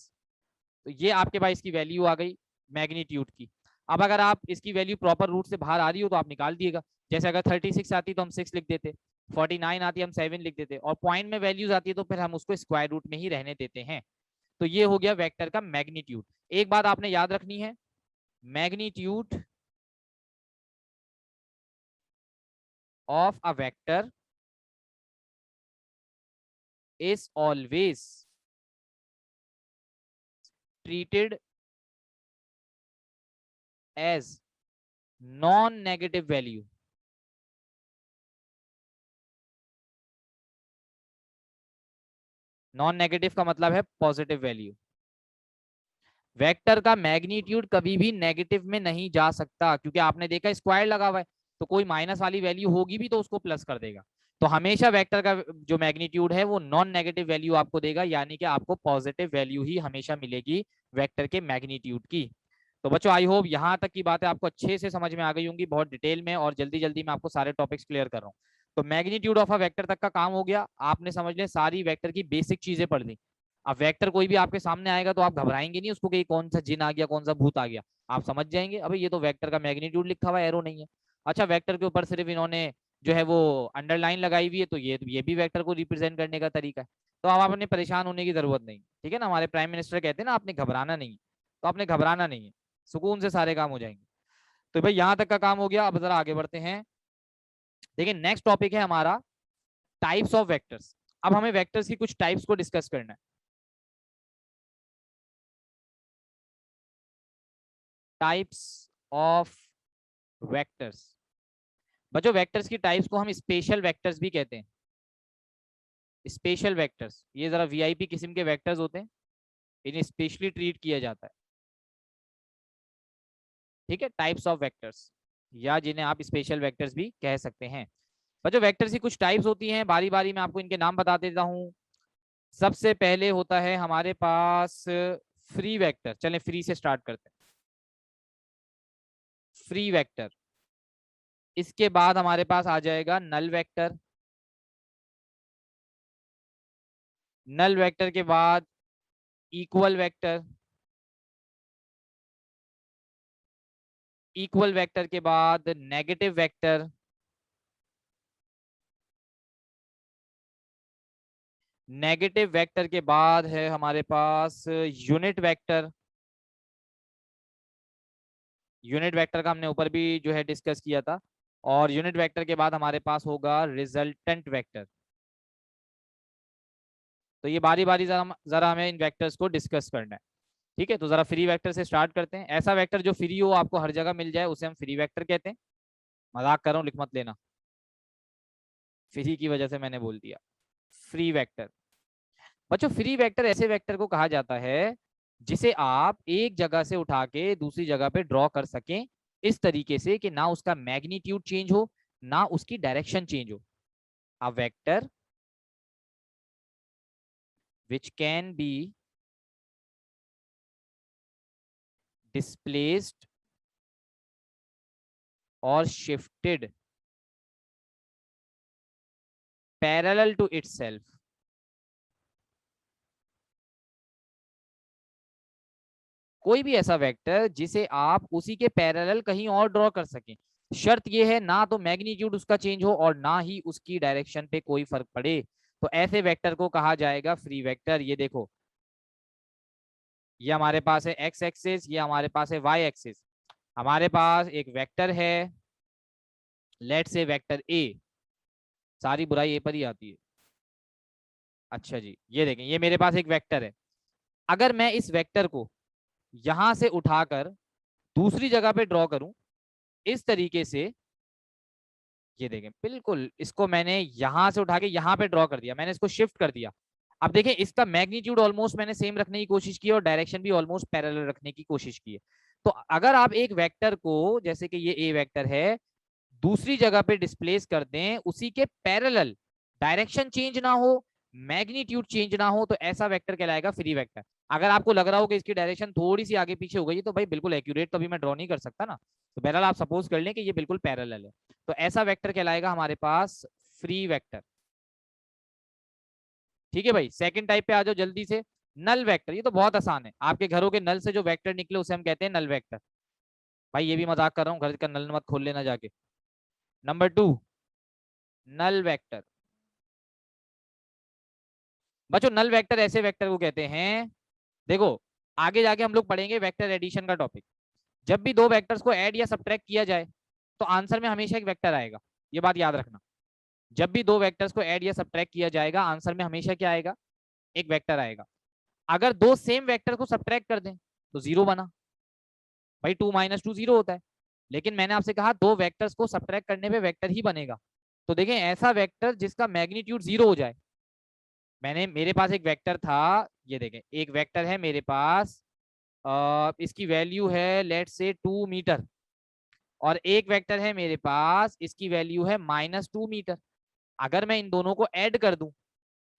तो ये आपके पास इसकी वैल्यू आ गई मैग्नीट्यूड की। अब अगर आप इसकी वैल्यू प्रॉपर रूट से बाहर आ रही हो तो आप निकाल दिएगा, जैसे अगर 36 आती तो हम 6 लिख देते, 49 आती है हम 7 लिख देते, और पॉइंट में वैल्यूज आती है तो फिर हम उसको स्क्वायर रूट में ही रहने देते हैं। तो ये हो गया वेक्टर का मैग्नीट्यूड। एक बात आपने याद रखनी है, magnitude of a vector is always treated as non-negative value। Non negative का मतलब है पॉजिटिव वैल्यू। वेक्टर का मैग्नीट्यूड कभी भी नेगेटिव में नहीं जा सकता, क्योंकि आपने देखा स्क्वायर लगा हुआ है, तो कोई माइनस वाली वैल्यू होगी भी तो उसको प्लस कर देगा। तो हमेशा वेक्टर का जो मैग्नीट्यूड है वो नॉन नेगेटिव वैल्यू आपको देगा, यानी कि आपको पॉजिटिव वैल्यू ही हमेशा मिलेगी वेक्टर के मैग्नीट्यूड की। तो बच्चों आई होप यहाँ तक की बातें आपको अच्छे से समझ में आ गई होंगी, बहुत डिटेल में, और जल्दी जल्दी मैं आपको सारे टॉपिक्स क्लियर कर रहा हूँ। तो मैग्नीट्यूड ऑफ अ वेक्टर तक का काम हो गया, आपने समझ लिया सारी वेक्टर की बेसिक चीजें पढ़ ली। अब वेक्टर कोई भी आपके सामने आएगा तो आप घबराएंगे नहीं उसको कि कौन सा जिन आ गया कौन सा भूत आ गया, आप समझ जाएंगे अभी ये तो वेक्टर का मैग्नीट्यूड लिखा हुआ है, एरो नहीं है। अच्छा, वेक्टर के ऊपर सिर्फ इन्होंने जो है वो अंडरलाइन लगाई हुई है, तो ये भी वेक्टर को रिप्रेजेंट करने का तरीका है। तो अब आपने परेशान होने की जरूरत नहीं, ठीक है ना। हमारे प्राइम मिनिस्टर कहते हैं ना आपने घबराना नहीं, तो आपने घबराना नहीं है, सुकून से सारे काम हो जाएंगे। तो भाई यहाँ तक का काम हो गया, अब जरा आगे बढ़ते हैं। देखिए नेक्स्ट टॉपिक है हमारा टाइप्स ऑफ वेक्टर्स। अब हमें वेक्टर्स की कुछ टाइप्स को डिस्कस करना है। Types of vectors. बच्चों वेक्टर्स की टाइप्स को हम स्पेशल वेक्टर्स भी कहते हैं। स्पेशल वेक्टर्स, ये जरा वीआईपी किस्म के वेक्टर्स होते हैं, इन्हें स्पेशली ट्रीट किया जाता है, ठीक है। टाइप्स ऑफ वेक्टर्स, या जिन्हें आप स्पेशल वेक्टर्स भी कह सकते हैं। बच्चों वेक्टर्स की कुछ टाइप्स होती हैं, बारी बारी में आपको इनके नाम बता देता हूं। सबसे पहले होता है हमारे पास फ्री वेक्टर। चलें फ्री से स्टार्ट करते हैं, फ्री वेक्टर। इसके बाद हमारे पास आ जाएगा नल वेक्टर। नल वेक्टर के बाद इक्वल वेक्टर। इक्वल वेक्टर के बाद नेगेटिव वेक्टर। नेगेटिव वेक्टर के बाद है हमारे पास यूनिट वेक्टर। यूनिट वेक्टर का हमने ऊपर भी जो है डिस्कस किया था। और यूनिट वेक्टर के बाद हमारे पास होगा रिजल्टेंट वेक्टर। तो ये बारी बारी जरा हमें इन वेक्टर्स को डिस्कस करना है, ठीक है। तो जरा फ्री वेक्टर से स्टार्ट करते हैं। ऐसा वेक्टर जो फ्री हो, आपको हर जगह मिल जाए, उसे हम फ्री वेक्टर कहते हैं। मजाक कर रहा हूँ, लिख मत लेना, फ्री की वजह से मैंने बोल दिया फ्री वेक्टर। बच्चों फ्री वेक्टर ऐसे वेक्टर को कहा जाता है जिसे आप एक जगह से उठा के दूसरी जगह पे ड्रॉ कर सकें, इस तरीके से कि ना उसका मैग्नीट्यूड चेंज हो ना उसकी डायरेक्शन चेंज हो। A vector which can be displaced or shifted parallel to itself। कोई भी ऐसा वेक्टर जिसे आप उसी के पैरेलल कहीं और ड्रॉ कर सकें। शर्त यह है ना तो मैग्नीट्यूड उसका चेंज हो और ना ही उसकी डायरेक्शन पे कोई फर्क पड़े, तो ऐसे वेक्टर को कहा जाएगा फ्री वेक्टर। ये देखो, ये हमारे पास है एक्स एक्सिस, ये हमारे पास है वाई एक्सिस। हमारे पास एक वेक्टर है, लेट से वेक्टर ए, सारी बुराई ए पर ही आती है। अच्छा जी, ये देखें, ये मेरे पास एक वेक्टर है। अगर मैं इस वेक्टर को यहां से उठाकर दूसरी जगह पे ड्रॉ करूं इस तरीके से, ये देखें बिल्कुल इसको मैंने यहां से उठा के यहां पे ड्रॉ कर दिया, मैंने इसको शिफ्ट कर दिया। अब देखें इसका मैग्नीट्यूड ऑलमोस्ट मैंने सेम रखने की कोशिश की और डायरेक्शन भी ऑलमोस्ट पैरेलल रखने की कोशिश की है। तो अगर आप एक वेक्टर को, जैसे कि ये ए वेक्टर है, दूसरी जगह पे डिस्प्लेस कर दें उसी के पैरेलल, डायरेक्शन चेंज ना हो, मैग्नीट्यूड चेंज ना हो, तो ऐसा वेक्टर कहलाएगा फ्री वेक्टर। अगर आपको लग रहा हो कि इसकी डायरेक्शन थोड़ी सी आगे पीछे हो गई तो भाई बिल्कुल एक्यूरेट तो अभी मैं ड्रॉ नहीं कर सकता ना, तो बहरहाल आप सपोज कर लें कि ये बिल्कुल पैरेलल है, तो ऐसा वेक्टर कहलाएगा हमारे पास फ्री वेक्टर। ठीक है भाई, सेकंड टाइप पे आ जाओ जल्दी से, नल वेक्टर। ये तो बहुत आसान है, आपके घरों के नल से जो वेक्टर निकले उसे हम कहते हैं नल वेक्टर। भाई ये भी मजाक कर रहा हूँ, घर का नल मत खोल लेना जाके। Number 2, null vector. बच्चों नल वेक्टर ऐसे वेक्टर को कहते हैं, देखो आगे जाके हम लोग पढ़ेंगे वेक्टर एडिशन का टॉपिक। जब भी दो वेक्टर्स को ऐड या सब्ट्रैक्ट किया जाए तो आंसर में हमेशा एक वेक्टर आएगा, ये बात याद रखना। जब भी दो वेक्टर्स को ऐड या सब्ट्रैक्ट किया जाएगा आंसर में हमेशा क्या आएगा, एक वेक्टर आएगा। अगर दो सेम वेक्टर को सब्ट्रैक्ट कर दें तो जीरो बना, भाई 2 - 2 जीरो होता है। लेकिन मैंने आपसे कहा दो वेक्टर्स को सब्ट्रैक्ट करने पे वेक्टर ही बनेगा। तो देखें ऐसा वेक्टर जिसका मैग्नीट्यूड जीरो हो जाए। मेरे पास एक वेक्टर था, ये देखें एक वेक्टर है मेरे पास, इसकी वैल्यू है लेट से 2 मीटर, और एक वेक्टर है मेरे पास इसकी वैल्यू है -2 मीटर। अगर मैं इन दोनों को ऐड कर दूं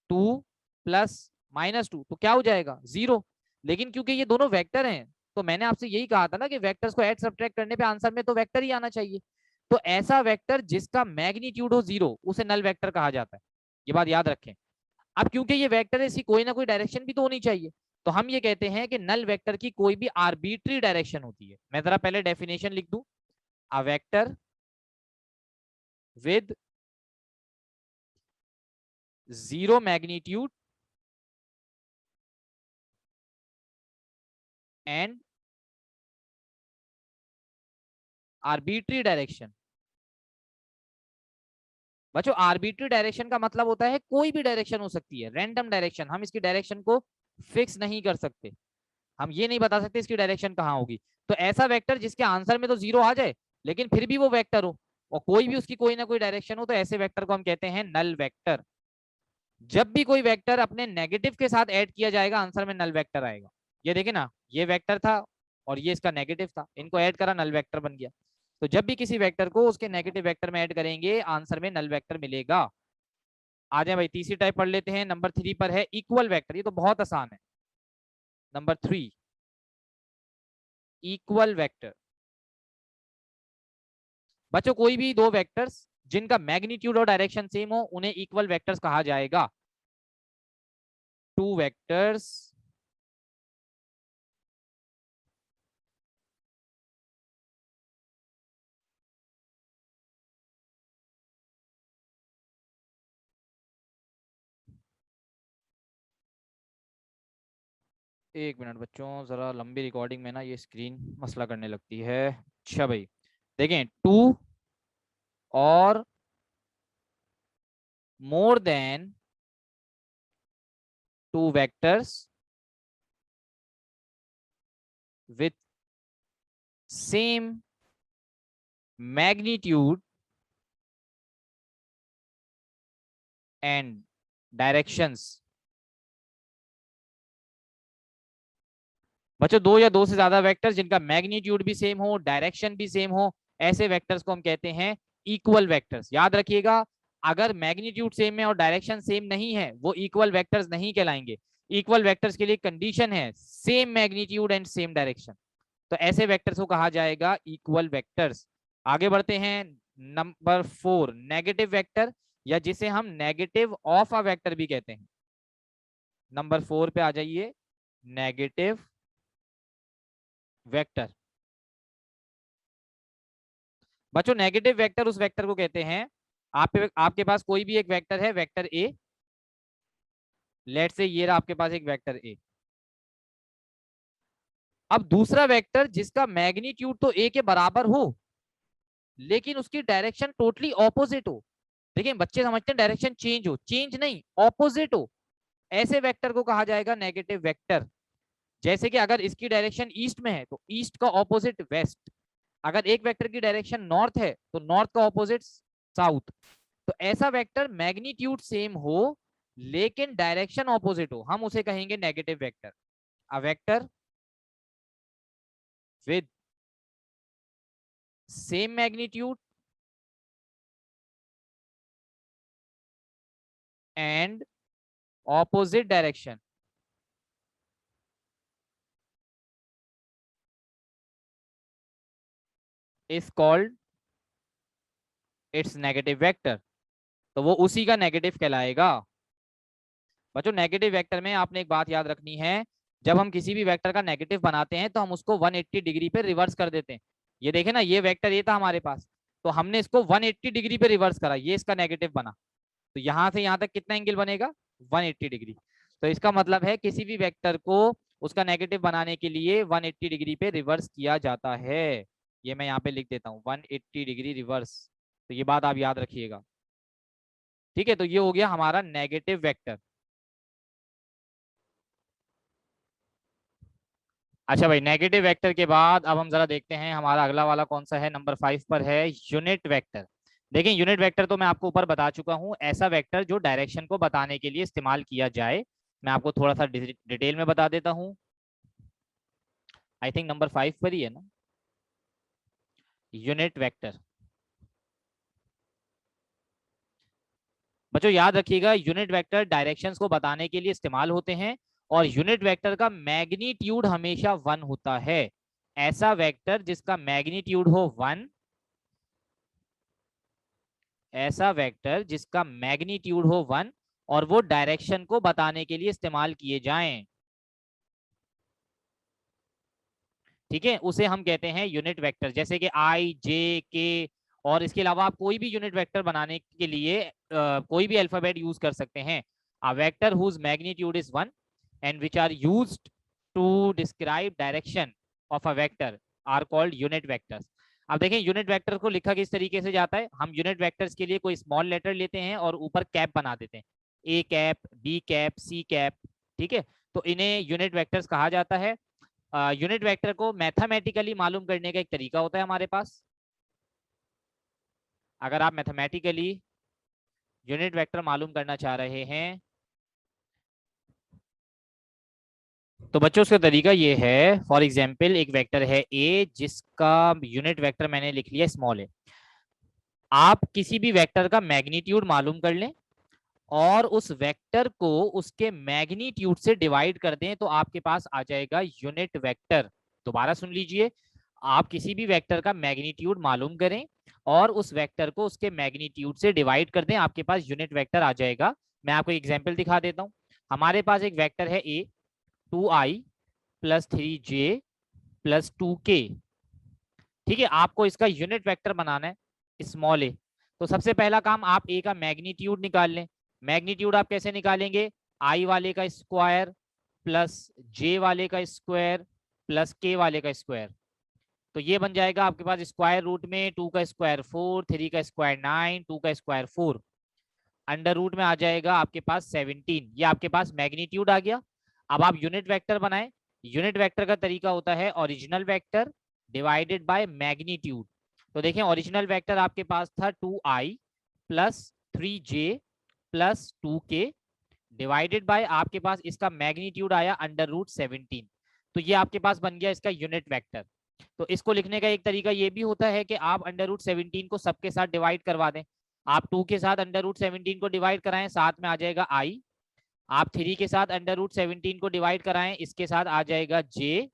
2 + -2 तो क्या हो जाएगा, जीरो। लेकिन क्योंकि ये दोनों वेक्टर हैं तो मैंने आपसे यही कहा था ना कि वेक्टर्स को ऐड सब्ट्रैक्ट करने पे आंसर में तो वेक्टर ही आना चाहिए। तो ऐसा वेक्टर जिसका मैग्नीट्यूड हो जीरो उसे नल वेक्टर कहा जाता है, ये बात याद रखें। अब क्योंकि ये वेक्टर है, इसकी कोई ना कोई डायरेक्शन भी तो होनी चाहिए, तो हम ये कहते हैं कि नल वेक्टर की कोई भी आर्बिट्री डायरेक्शन होती है। मैं जरा पहले डेफिनेशन लिख दूं, a vector with zero magnitude and arbitrary direction. बच्चों आर्बिट्री डायरेक्शन का मतलब होता है कोई भी डायरेक्शन हो सकती है, रैंडम डायरेक्शन। हम इसकी डायरेक्शन को फिक्स नहीं कर सकते, हम ये नहीं बता सकते इसकी डायरेक्शन कहाँ होगी। तो ऐसा वेक्टर जिसके आंसर में तो जीरो आ जाए लेकिन फिर भी वो वेक्टर हो और कोई भी उसकी कोई ना कोई डायरेक्शन हो, तो ऐसे वेक्टर को हम कहते हैं नल वेक्टर। जब भी कोई वेक्टर अपने नेगेटिव के साथ ऐड किया जाएगा आंसर में नल वेक्टर आएगा। ये देखे ना, ये वेक्टर था और ये इसका नेगेटिव था, इनको ऐड करा नल वेक्टर बन गया। तो जब भी किसी वेक्टर को उसके नेगेटिव वेक्टर में ऐड करेंगे आंसर में नल वेक्टर मिलेगा। आ जाए भाई तीसरी टाइप पढ़ लेते हैं, नंबर 3 पर है इक्वल वेक्टर। ये तो बहुत आसान है, नंबर 3 इक्वल वेक्टर। बच्चों कोई भी दो वेक्टर्स जिनका मैग्नीट्यूड और डायरेक्शन सेम हो उन्हें इक्वल वेक्टर्स कहा जाएगा। टू वेक्टर्स एक मिनट बच्चों, जरा लंबी रिकॉर्डिंग में ना ये स्क्रीन मसला करने लगती है। अच्छा भाई देखें, टू और more than two vectors with same magnitude and directions. बच्चों दो या दो से ज्यादा वेक्टर्स जिनका मैग्नीट्यूड भी सेम हो डायरेक्शन भी सेम हो, ऐसे वेक्टर्स को हम कहते हैं इक्वल वेक्टर्स। याद रखिएगा, अगर मैग्नीट्यूड सेम है और डायरेक्शन सेम नहीं है वो इक्वल वेक्टर्स नहीं कहलाएंगे। इक्वल वेक्टर्स के लिए कंडीशन है same magnitude and same direction, तो ऐसे वेक्टर्स को कहा जाएगा इक्वल वेक्टर्स। आगे बढ़ते हैं, नंबर 4 नेगेटिव वेक्टर, या जिसे हम नेगेटिव ऑफ अ वेक्टर भी कहते हैं। नंबर 4 पे आ जाइए, नेगेटिव वेक्टर। बच्चों नेगेटिव वेक्टर उस वेक्टर को कहते हैं, आपके पास कोई भी एक वेक्टर है, वेक्टर ए, लेट से ये रहा आपके पास एक वेक्टर ए। अब दूसरा वेक्टर जिसका मैग्नीट्यूड तो ए के बराबर हो लेकिन उसकी डायरेक्शन टोटली ऑपोजिट हो। देखिए बच्चे समझते हैं डायरेक्शन चेंज हो, चेंज नहीं, ऑपोजिट हो, ऐसे वेक्टर को कहा जाएगा नेगेटिव वेक्टर। जैसे कि अगर इसकी डायरेक्शन ईस्ट में है तो ईस्ट का ऑपोजिट वेस्ट, अगर एक वेक्टर की डायरेक्शन नॉर्थ है तो नॉर्थ का ऑपोजिट साउथ। तो ऐसा वेक्टर मैग्नीट्यूड सेम हो लेकिन डायरेक्शन ऑपोजिट हो हम उसे कहेंगे negative vector. A vector with same magnitude and opposite direction is called its negative vector. तो वो उसी का नेगेटिव कहलाएगा। बच्चों नेगेटिव वेक्टर में आपने एक बात याद रखनी है, जब हम किसी भी वेक्टर का नेगेटिव बनाते हैं तो हम उसको 180 डिग्री पे रिवर्स कर देते हैं। ये देखें ना, ये वेक्टर ये था हमारे पास, तो हमने इसको 180 डिग्री पे रिवर्स करा, ये इसका नेगेटिव बना, तो यहां से यहां तक कितना एंगल बनेगा 180 डिग्री। तो इसका मतलब है किसी भी वेक्टर को उसका नेगेटिव बनाने के लिए 180 डिग्री पे रिवर्स किया जाता है। ये मैं यहाँ पे लिख देता हूँ 180 डिग्री रिवर्स, तो ये बात आप याद रखिएगा। ठीक है, तो ये हो गया हमारा नेगेटिव वेक्टर। अच्छा भाई, नेगेटिव वेक्टर के बाद अब हम जरा देखते हैं हमारा अगला वाला कौन सा है, नंबर 5 पर है यूनिट वेक्टर। देखिए यूनिट वेक्टर तो मैं आपको ऊपर बता चुका हूं, ऐसा वेक्टर जो डायरेक्शन को बताने के लिए इस्तेमाल किया जाए। मैं आपको थोड़ा सा डिटेल में बता देता हूं। आई थिंक नंबर 5 पर ही है ना, यूनिट वेक्टर। बच्चों याद रखिएगा, यूनिट वेक्टर डायरेक्शंस को बताने के लिए इस्तेमाल होते हैं, और यूनिट वेक्टर का मैग्नीट्यूड हमेशा 1 होता है। ऐसा वेक्टर जिसका मैग्नीट्यूड हो 1, ऐसा वेक्टर जिसका मैग्नीट्यूड हो 1 और वो डायरेक्शन को बताने के लिए इस्तेमाल किए जाएं, ठीक है, उसे हम कहते हैं यूनिट वेक्टर। जैसे कि आई जे के, और इसके अलावा आप कोई भी यूनिट वेक्टर बनाने के लिए कोई भी अल्फाबेट यूज कर सकते हैं। A vector whose magnitude is 1 and which are used to describe direction of a vector are called unit vectors. अब देखें यूनिट वेक्टर को लिखा किस तरीके से जाता है। हम यूनिट वेक्टर्स के लिए कोई स्मॉल लेटर लेते हैं और ऊपर कैप बना देते हैं, A cap, B cap, C cap, ठीक है। तो इन्हें यूनिट वेक्टर्स कहा जाता है। यूनिट वेक्टर को मैथमेटिकली मालूम करने का एक तरीका होता है हमारे पास। अगर आप मैथमेटिकली यूनिट वेक्टर मालूम करना चाह रहे हैं तो बच्चों उसका तरीका ये है। फॉर एग्जाम्पल एक वेक्टर है ए जिसका यूनिट वेक्टर मैंने लिख लिया स्मॉल है। आप किसी भी वेक्टर का मैग्नीट्यूड मालूम कर लें और उस वेक्टर को उसके मैग्नीट्यूड से डिवाइड कर दें तो आपके पास आ जाएगा यूनिट वेक्टर। दोबारा सुन लीजिए, आप किसी भी वेक्टर का मैग्नीट्यूड मालूम करें और उस वेक्टर को उसके मैग्नीट्यूड से डिवाइड कर दें, आपके पास यूनिट वेक्टर आ जाएगा। मैं आपको एग्जांपल दिखा देता हूं। हमारे पास एक वेक्टर है ए, 2i plus 3j plus 2k, ठीक है। आपको इसका यूनिट वेक्टर बनाना है स्मॉल ए। तो सबसे पहला काम, आप ए का मैग्नीट्यूड निकाल लें। मैग्नीट्यूड आप कैसे निकालेंगे, आई वाले का स्क्वायर प्लस जे वाले का स्क्वायर प्लस के वाले का स्क्वायर। तो ये बन जाएगा आपके पास स्क्वायर रूट में 2 का स्क्वायर 4, 3 का स्क्वायर 9, 2 का स्क्वायर 4, अंडर रूट में आ जाएगा आपके पास 17। ये आपके पास मैग्नीट्यूड आ गया। अब आप यूनिट वेक्टर बनाएं। यूनिट वेक्टर का तरीका होता है original vector divided by magnitude. तो देखें ओरिजिनल वेक्टर आपके पास था 2i plus 3j plus 2k divided by आपके पास इसका मैग्नीट्यूड आया अंडर रूट 17। तो ये आपके पास बन गया इसका यूनिट वेक्टर। तो इसको लिखने का एक तरीका ये भी होता है कि आप अंडर रूट 17 को सबके साथ डिवाइड करवा दें। आप 2 के साथ अंडर रूट 17 को डिवाइड कराएं, साथ में आ जाएगा आई। आप 3 के साथ अंडर रूट 17 को डिवाइड कराएं, इसके साथ आ जाएगा जे।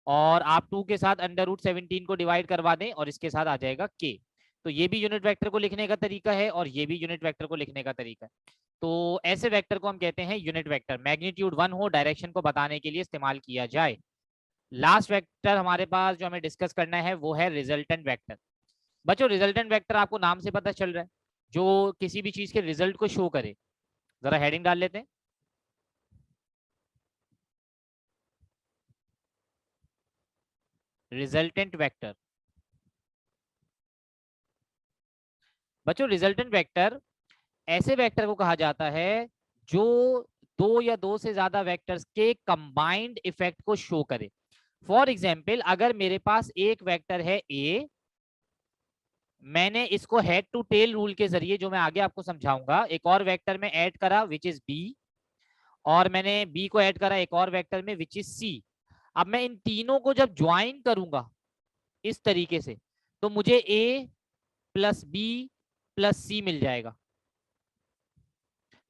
और आप 2 के साथ अंडर रूट 17 को डिवाइड करवा दें और इसके साथ आ जाएगा के। तो ये भी यूनिट वेक्टर को लिखने का तरीका है और ये भी यूनिट वेक्टर को लिखने का तरीका है। तो ऐसे वेक्टर को हम कहते हैं यूनिट वेक्टर, मैग्नीट्यूड 1 हो, डायरेक्शन को बताने के लिए इस्तेमाल किया जाए। लास्ट वेक्टर हमारे पास जो हमें डिस्कस करना है वो है रिजल्टेंट वेक्टर। बच्चों रिजल्टेंट वेक्टर आपको नाम से पता चल रहा है, जो किसी भी चीज के रिजल्ट को शो करे। जरा हेडिंग डाल लेते हैं, रिजल्टेंट वेक्टर। बच्चों रिजल्टेंट वेक्टर ऐसे वेक्टर को कहा जाता है जो दो या दो से ज्यादा वेक्टर्स के कंबाइंड इफेक्ट को शो करे। फॉर एग्जाम्पल अगर मेरे पास एक वेक्टर है ए, मैंने इसको हेड टू टेल रूल के जरिए, जो मैं आगे आपको समझाऊंगा, एक और वेक्टर में ऐड करा विच इज बी, और मैंने बी को ऐड करा एक और वेक्टर में विच इज सी। अब मैं इन तीनों को जब ज्वाइन करूंगा इस तरीके से तो मुझे ए प्लस बी प्लस सी मिल जाएगा।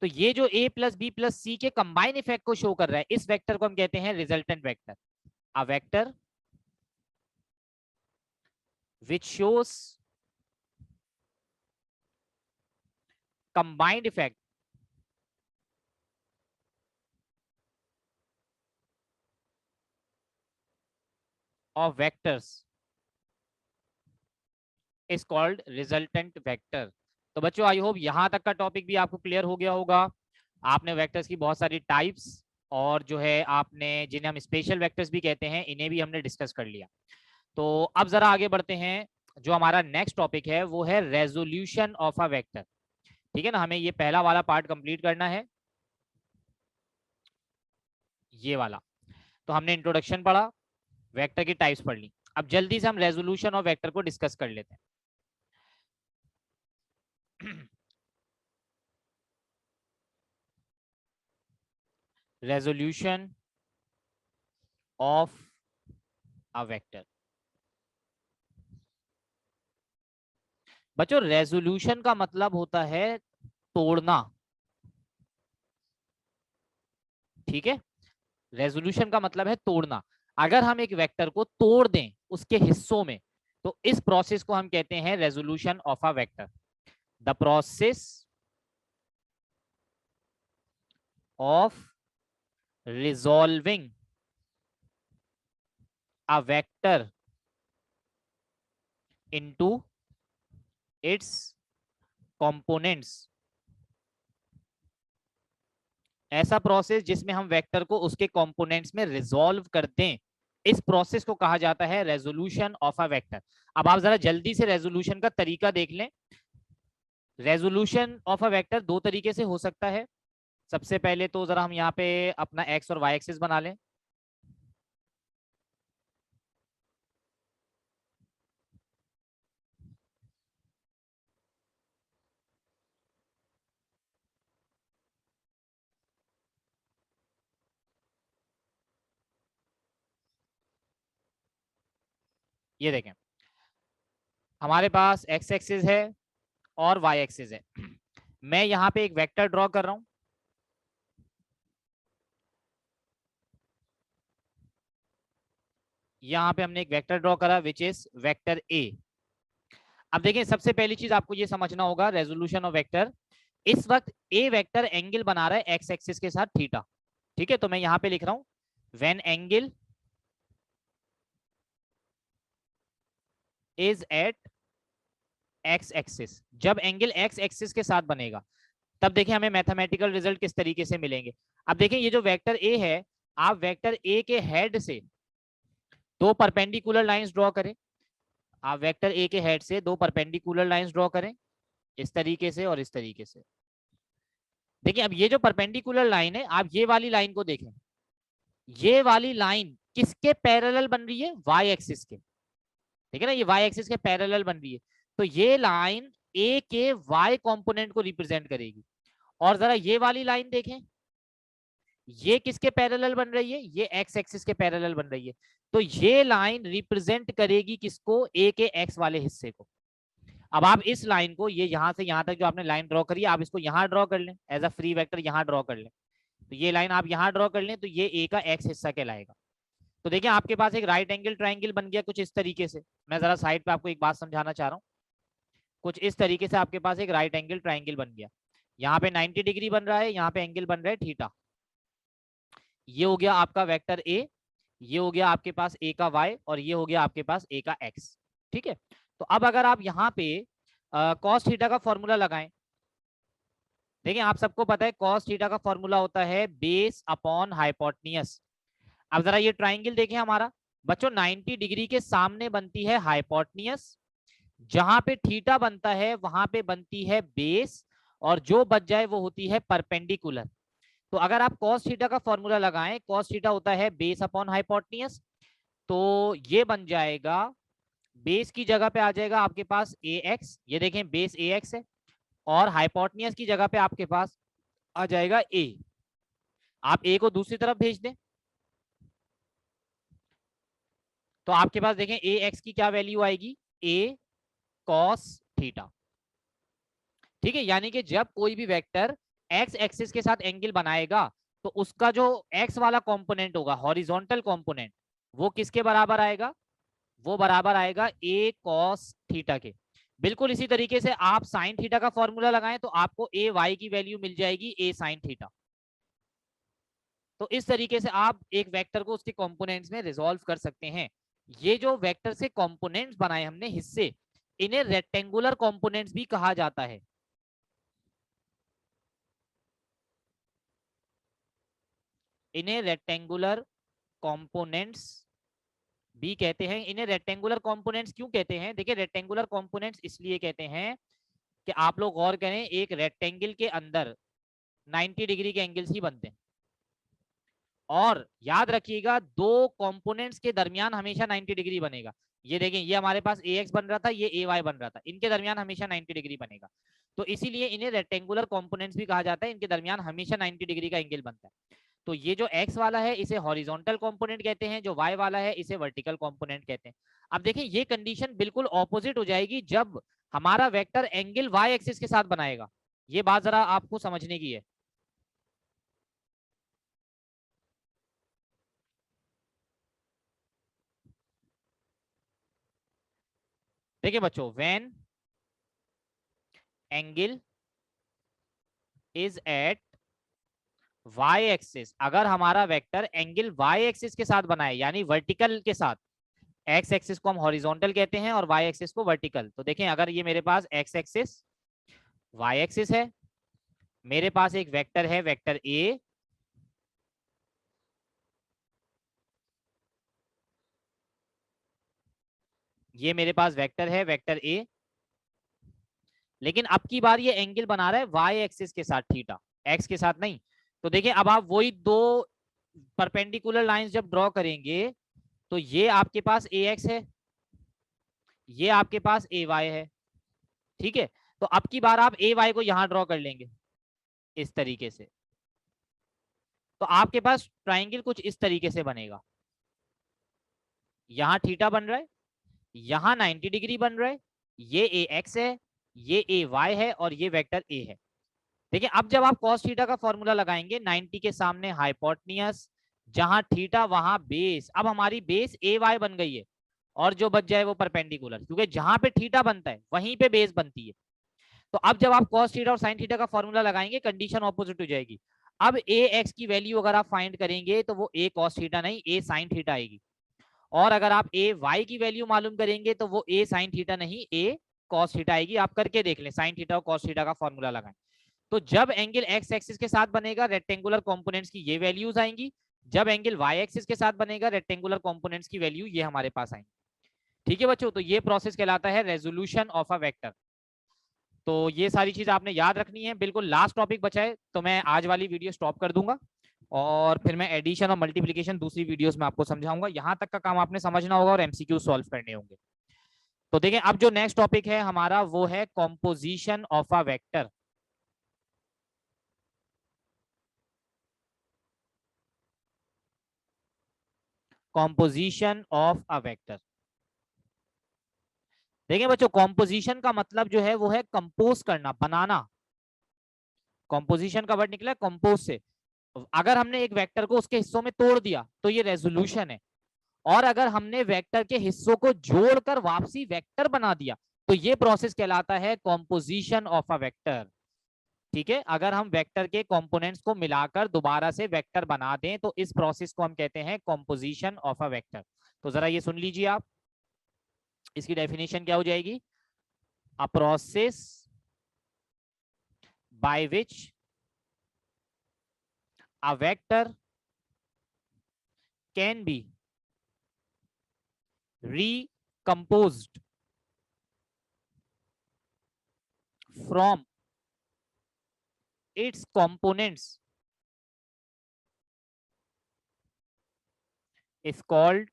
तो ये जो ए प्लस बी प्लस सी के कंबाइन इफेक्ट को शो कर रहा है, इस वेक्टर को हम कहते हैं resultant vector. A vector which shows combined effect of vectors is called resultant vector. तो बच्चों आई होप यहाँ तक का टॉपिक भी आपको क्लियर हो गया होगा। आपने वेक्टर्स की बहुत सारी टाइप्स और जो है आपने जिन्हें हम स्पेशल वेक्टर्स भी कहते हैं इन्हें भी हमने डिस्कस कर लिया। तो अब जरा आगे बढ़ते हैं। जो हमारा नेक्स्ट टॉपिक है वो है रेजोल्यूशन ऑफ अ वेक्टर। ठीक है ना, हमें ये पहला वाला पार्ट कंप्लीट करना है, ये वाला। तो हमने इंट्रोडक्शन पढ़ा, वेक्टर की टाइप्स पढ़ ली। अब जल्दी से हम रेजोल्यूशन ऑफ वेक्टर को डिस्कस कर लेते हैं। Resolution of a vector. बच्चों रेजोल्यूशन का मतलब होता है तोड़ना। ठीक है, रेजोल्यूशन का मतलब है तोड़ना। अगर हम एक वेक्टर को तोड़ दें उसके हिस्सों में, तो इस प्रोसेस को हम कहते हैं resolution of a vector. The process of resolving a vector into its components. ऐसा प्रोसेस जिसमें हम वेक्टर को उसके कंपोनेंट्स में रिजॉल्व करते हैं, इस प्रोसेस को कहा जाता है रेजोल्यूशन ऑफ अ वेक्टर। अब आप जरा जल्दी से रेजोल्यूशन का तरीका देख लें। रेजोल्यूशन ऑफ अ वेक्टर दो तरीके से हो सकता है। सबसे पहले तो जरा हम यहाँ पे अपना एक्स और वाई एक्सिस बना लें। ये देखें, हमारे पास एक्स एक्सिस है और वाई एक्सिस है। मैं यहाँ पे एक वेक्टर ड्रॉ कर रहा हूं। यहाँ पे हमने एक वेक्टर ड्रॉ करा विच इज वेक्टर ए। अब देखिए सबसे पहली चीज आपको ये समझना होगा रेजोल्यूशन ऑफ वेक्टर। इस वक्त ए वेक्टर एंगल बना रहा है एक्स एक्सिस के साथ थीटा। ठीक है, तो मैं यहाँ पे लिख रहा हूं when angle is at x axis. जब एंगल एक्स एक्सिस के साथ बनेगा तब देखिए हमें मैथमेटिकल रिजल्ट किस तरीके से मिलेंगे। अब देखिए ये जो वेक्टर ए है, आप वेक्टर ए के हेड से दो परपेंडिकुलर लाइंस ड्रॉ करें। आप वेक्टर ए के हेड से दो परपेंडिकुलर लाइंस ड्रॉ करें, इस तरीके से और इस तरीके से। देखिए अब ये जो परपेंडिकुलर लाइन है, आप ये वाली लाइन को देखें, ये वाली लाइन किसके पैरेलल बन रही है? वाई एक्सिस के। ठीक है ना, ये वाई एक्सिस के पैरेलल बन रही है। तो ये लाइन ए के वाई कंपोनेंट को रिप्रेजेंट करेगी। और जरा ये वाली लाइन देखें, ये किसके पैरेलल बन रही है? ये एक्स एक्सिस के पैरेलल बन रही है। तो ये लाइन रिप्रेजेंट करेगी किसको? ए के एक्स वाले हिस्से को। अब आप इस लाइन को, ये यहां से यहां तक जो आपने लाइन ड्रॉ करी है, आप इसको यहां ड्रॉ कर लें एज अ फ्री वेक्टर, यहां ड्रॉ कर लें। तो ये लाइन आप यहां ड्रॉ कर लें तो ये ए का एक्स हिस्सा कहलाएगा। तो देखिए आपके पास एक राइट एंगल ट्राइंगल बन गया कुछ इस तरीके से। मैं जरा साइड पे आपको एक बात समझाना चाह रहा हूँ। कुछ इस तरीके से आपके पास एक राइट एंगल ट्राइंगल बन गया। यहाँ पे 90 डिग्री बन रहा है, यहाँ पे एंगल बन रहा है थीटा। ये हो गया आपका वेक्टर ए, ये हो गया आपके पास ए का वाई, और ये हो गया आपके पास ए का एक्स। ठीक है, तो अब अगर आप यहाँ पे कॉस थीटा का फॉर्मूला लगाएं। देखिए आप सबको पता है कॉस थीटा का फॉर्मूला होता है बेस अपॉन हाइपोटेन्यूज। अब जरा ये ट्राइंगल देखें हमारा बच्चों, 90 डिग्री के सामने बनती है हाइपोटेन्यूज, जहां पे थीटा बनता है वहां पे बनती है बेस, और जो बच जाए वो होती है परपेंडिकुलर। तो अगर आप cos थीटा का फॉर्मूला लगाएं, cos थीटा होता है बेस अपॉन हाइपोटेन्यूज, तो ये बन जाएगा, बेस की जगह पे आ जाएगा आपके पास ए एक्स, ये देखें बेस ए एक्स है, और हाइपोटेन्यूज की जगह पे आपके पास आ जाएगा ए। आप ए को दूसरी तरफ भेज दें तो आपके पास देखें ए एक्स की क्या वैल्यू आएगी? ए कॉस थीटा। ठीक है, यानी कि जब कोई भी वेक्टर एक्स एक्सिस के साथ एंगल बनाएगा तो उसका जो एक्स वाला कंपोनेंट होगा, हॉरिजॉन्टल कंपोनेंट, वो किसके बराबर आएगा? वो बराबर आएगा ए कॉस थीटा के। बिल्कुल इसी तरीके से आप साइन थीटा का फॉर्मूला लगाएं तो आपको ए वाई की वैल्यू मिल जाएगी ए साइन थीटा। तो इस तरीके से आप एक वेक्टर को उसके कंपोनेंट्स में रिजॉल्व कर सकते हैं। ये जो वेक्टर से कंपोनेंट्स बनाए हमने, हिस्से, इन्हें रेक्टेंगुलर कंपोनेंट्स भी कहा जाता है। इन्हें रेक्टेंगुलर कंपोनेंट्स भी कहते हैं। इन्हें रेक्टेंगुलर कंपोनेंट्स क्यों कहते हैं? देखिए रेक्टेंगुलर कंपोनेंट्स इसलिए कहते हैं कि आप लोग गौर करें, एक रेक्टेंगल के अंदर 90 डिग्री के एंगल्स ही बनते हैं, और याद रखिएगा दो कंपोनेंट्स के दरमियान हमेशा 90 डिग्री बनेगा। ये देखें, ये हमारे पास ax बन रहा था, ये ay बन रहा था, इनके दरमियान हमेशा 90 डिग्री बनेगा। तो इसीलिए इन्हें रेक्टेंगुलर कंपोनेंट्स भी कहा जाता है, इनके दरमियान हमेशा 90 डिग्री का एंगल बनता है। तो ये जो x वाला है इसे हॉरिजॉन्टल कंपोनेंट कहते हैं, जो y वाला है इसे वर्टिकल कंपोनेंट कहते हैं। अब देखें ये कंडीशन बिल्कुल ऑपोजिट हो जाएगी जब हमारा वेक्टर एंगल y एक्सिस के साथ बनाएगा। ये बात जरा आपको समझने की है। देखिए बच्चों, when angle is at y axis, अगर हमारा वेक्टर एंगल y एक्सिस के साथ बनाए यानी वर्टिकल के साथ, x एक्सिस को हम हॉरिजॉन्टल कहते हैं और y एक्सिस को वर्टिकल। तो देखें अगर ये मेरे पास x एक्सिस y एक्सिस है, मेरे पास एक वेक्टर है वेक्टर a, ये मेरे पास वेक्टर है वेक्टर a, लेकिन अब की बार ये एंगल बना रहा है y एक्सिस के साथ, थीटा, x के साथ नहीं। तो देखिए अब आप वही दो परपेंडिकुलर लाइंस जब ड्रॉ करेंगे तो ये आपके पास ax है, ये आपके पास ay है, ठीक है। तो अब की बार आप ay को यहां ड्रॉ कर लेंगे इस तरीके से, तो आपके पास ट्राइंगल कुछ इस तरीके से बनेगा। यहां थीटा बन रहा है, यहां 90 डिग्री बन रहा है, ये ए एक्स है, ये ए वाई है और ये वेक्टर ए है। देखिए अब जब आप cos थीटा का फॉर्मूला लगाएंगे, 90 के सामने हाइपोटेन्यूस, जहां थीटा वहां बेस, अब हमारी बेस ए वाई बन गई है और जो बच जाए वो परपेंडिकुलर, क्योंकि जहां पे थीटा बनता है वहीं पे बेस बनती है। तो अब जब आप cos थीटा और sin थीटा का फॉर्मूला लगाएंगे कंडीशन ऑपोजिट हो जाएगी। अब ए एक्स की वैल्यू अगर आप फाइंड करेंगे तो वो ए cos थीटा नहीं ए sin थीटा आएगी, और अगर आप ए वाई की वैल्यू मालूम करेंगे तो वो ए sin थीटा नहीं ए cos थीटा आएगी। आप करके देख लें, sin थीटा और cos थीटा का फॉर्मूला लगाएं। तो जब एंगल एक्स एक्सिस के साथ बनेगा रेक्टेंगुलर कंपोनेंट्स की ये वैल्यूज आएंगी, जब एंगल वाई एक्सिस के साथ बनेगा रेक्टेंगुलर कंपोनेंट्स की वैल्यू ये हमारे पास आएंगी। ठीक है बच्चों, तो ये प्रोसेस कहलाता है रेजोल्यूशन ऑफ अ वेक्टर। तो ये सारी चीज आपने याद रखनी है। बिल्कुल लास्ट टॉपिक बचा है तो मैं आज वाली वीडियो स्टॉप कर दूंगा और फिर मैं एडिशन और मल्टीप्लिकेशन दूसरी वीडियोस में आपको समझाऊंगा। यहाँ तक का काम आपने समझना होगा और एमसीक्यू सॉल्व करने होंगे। तो देखें अब जो नेक्स्ट टॉपिक है हमारा वो है composition of a vector. Composition of a vector. देखिए बच्चों, कॉम्पोजिशन का मतलब जो है वो है कंपोज करना, बनाना। कॉम्पोजिशन का वर्ड निकला है कंपोज से। अगर हमने एक वेक्टर को उसके हिस्सों में तोड़ दिया तो ये रेजोल्यूशन है, और अगर हमने वेक्टर के हिस्सों को जोड़कर वापसी वेक्टर बना दिया तो ये प्रोसेस कहलाता है कॉम्पोजिशन ऑफ अ वेक्टर। ठीक है, अगर हम वेक्टर के कंपोनेंट्स को मिलाकर दोबारा से वेक्टर बना दें तो इस प्रोसेस को हम कहते हैं कॉम्पोजिशन ऑफ अ वेक्टर। तो जरा ये सुन लीजिए आप, इसकी डेफिनेशन क्या हो जाएगी? A process by which a vector can be recomposed from its components is called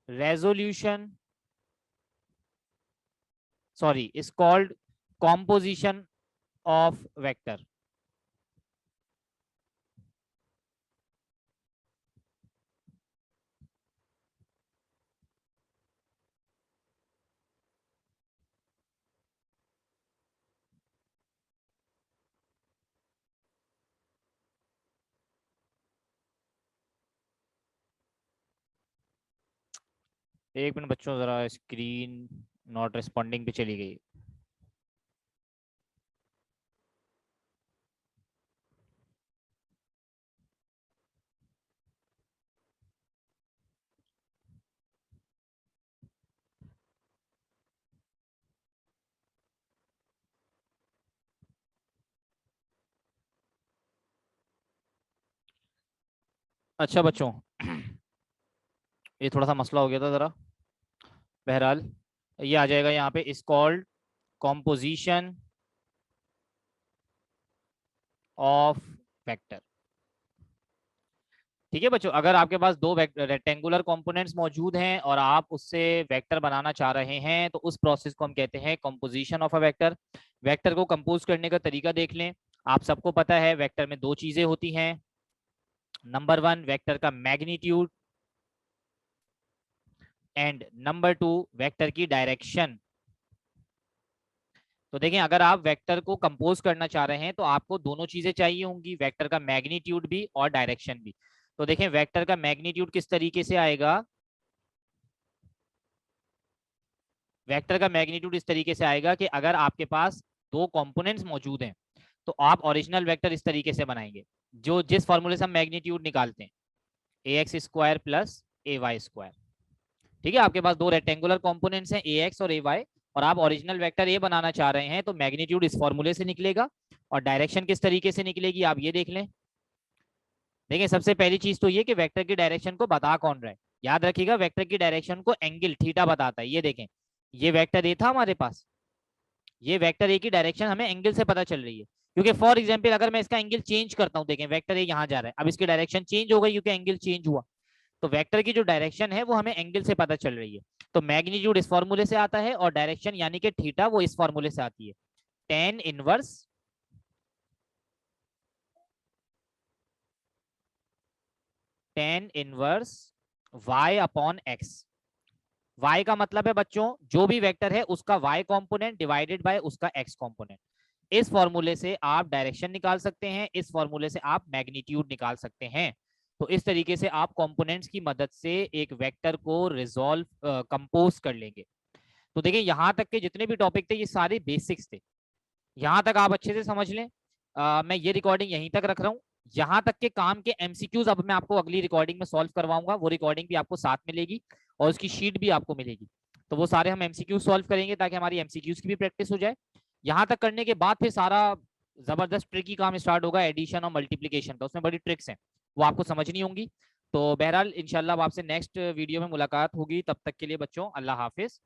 resolution, sorry, is called composition of vector. एक मिनट बच्चों, जरा स्क्रीन नॉट रिस्पॉन्डिंग पे चली गई। अच्छा बच्चों, ये थोड़ा सा मसला हो गया था जरा। बहरहाल ये आ जाएगा यहाँ पे, is called composition of vector. ठीक है बच्चों, अगर आपके पास दो रेक्टेंगुलर कंपोनेंट्स मौजूद हैं और आप उससे वेक्टर बनाना चाह रहे हैं, तो उस प्रोसेस को हम कहते हैं composition of a vector. Vector को कंपोज करने का तरीका देख लें। आप सबको पता है वेक्टर में दो चीजें होती हैं। नंबर वन, वेक्टर का magnitude, and number two, vector की डायरेक्शन। तो देखें, अगर आप वेक्टर को कंपोज करना चाह रहे हैं तो आपको दोनों चीजें चाहिए होंगी, वेक्टर का मैग्नीट्यूड भी और डायरेक्शन भी। तो देखें, वेक्टर का मैग्नीट्यूड किस तरीके से आएगा। वेक्टर का मैग्नीट्यूड इस तरीके से आएगा कि अगर आपके पास दो कंपोनेंट्स मौजूद हैं तो आप ओरिजिनल वेक्टर इस तरीके से बनाएंगे, जो जिस फॉर्मूले से हम मैग्नीट्यूड निकालते हैं, A x square plus A Y square. ठीक है, आपके पास दो रेक्टेंगुलर कंपोनेंट्स हैं ए एक्स और ए वाई, और आप ओरिजिनल वेक्टर ए बनाना चाह रहे हैं, तो मैग्नीट्यूड इस फॉर्मूले से निकलेगा और डायरेक्शन किस तरीके से निकलेगी आप ये देख लें। देखिए, सबसे पहली चीज तो ये कि वेक्टर की डायरेक्शन को बता कौन रहा है। याद रखिएगा, वेक्टर की डायरेक्शन को एंगल थीटा बताता है। ये देखें, ये वेक्टर ए था हमारे पास, ये वेक्टर ए की डायरेक्शन हमें एंगल से पता चल रही है, क्योंकि फॉर एग्जांपल अगर मैं इसका एंगल चेंज करता हूं, देखें वेक्टर ए यहाँ जा रहा है, अब इसकी डायरेक्शन चेंज हो गई क्योंकि एंगल चेंज हुआ। तो वेक्टर की जो डायरेक्शन है वो हमें एंगल से पता चल रही है। तो मैग्नीट्यूड इस फॉर्मूले से आता है और डायरेक्शन यानी कि थीटा वो इस फॉर्मूले से आती है, tan inverse y upon x। y का मतलब है बच्चों, जो भी वेक्टर है उसका y कंपोनेंट डिवाइडेड बाय उसका x कंपोनेंट। इस फॉर्मूले से आप डायरेक्शन निकाल सकते हैं, इस फॉर्मूले से आप मैग्नीट्यूड निकाल सकते हैं। तो इस तरीके से आप कंपोनेंट्स की मदद से एक वेक्टर को रिजॉल्व कंपोज कर लेंगे। तो देखिए, यहां तक के जितने भी टॉपिक थे ये सारे बेसिक्स थे, यहां तक आप अच्छे से समझ लें। मैं ये रिकॉर्डिंग यहीं तक रख रहा हूँ। यहाँ तक के काम के एमसीक्यूज अब मैं आपको अगली रिकॉर्डिंग में सॉल्व करवाऊंगा, वो रिकॉर्डिंग भी आपको साथ मिलेगी और उसकी शीट भी आपको मिलेगी। तो वो सारे हम एमसीक्यूज सॉल्व करेंगे ताकि हमारी एमसीक्यूज की भी प्रैक्टिस हो जाए। यहाँ तक करने के बाद फिर सारा जबरदस्त ट्रिकी काम स्टार्ट होगा, एडिशन और मल्टीप्लीकेशन का। उसमें बड़ी ट्रिक्स हैं, वो आपको समझनी होंगी। तो बहरहाल इंशाल्लाह आपसे नेक्स्ट वीडियो में मुलाकात होगी। तब तक के लिए बच्चों, अल्लाह हाफिज।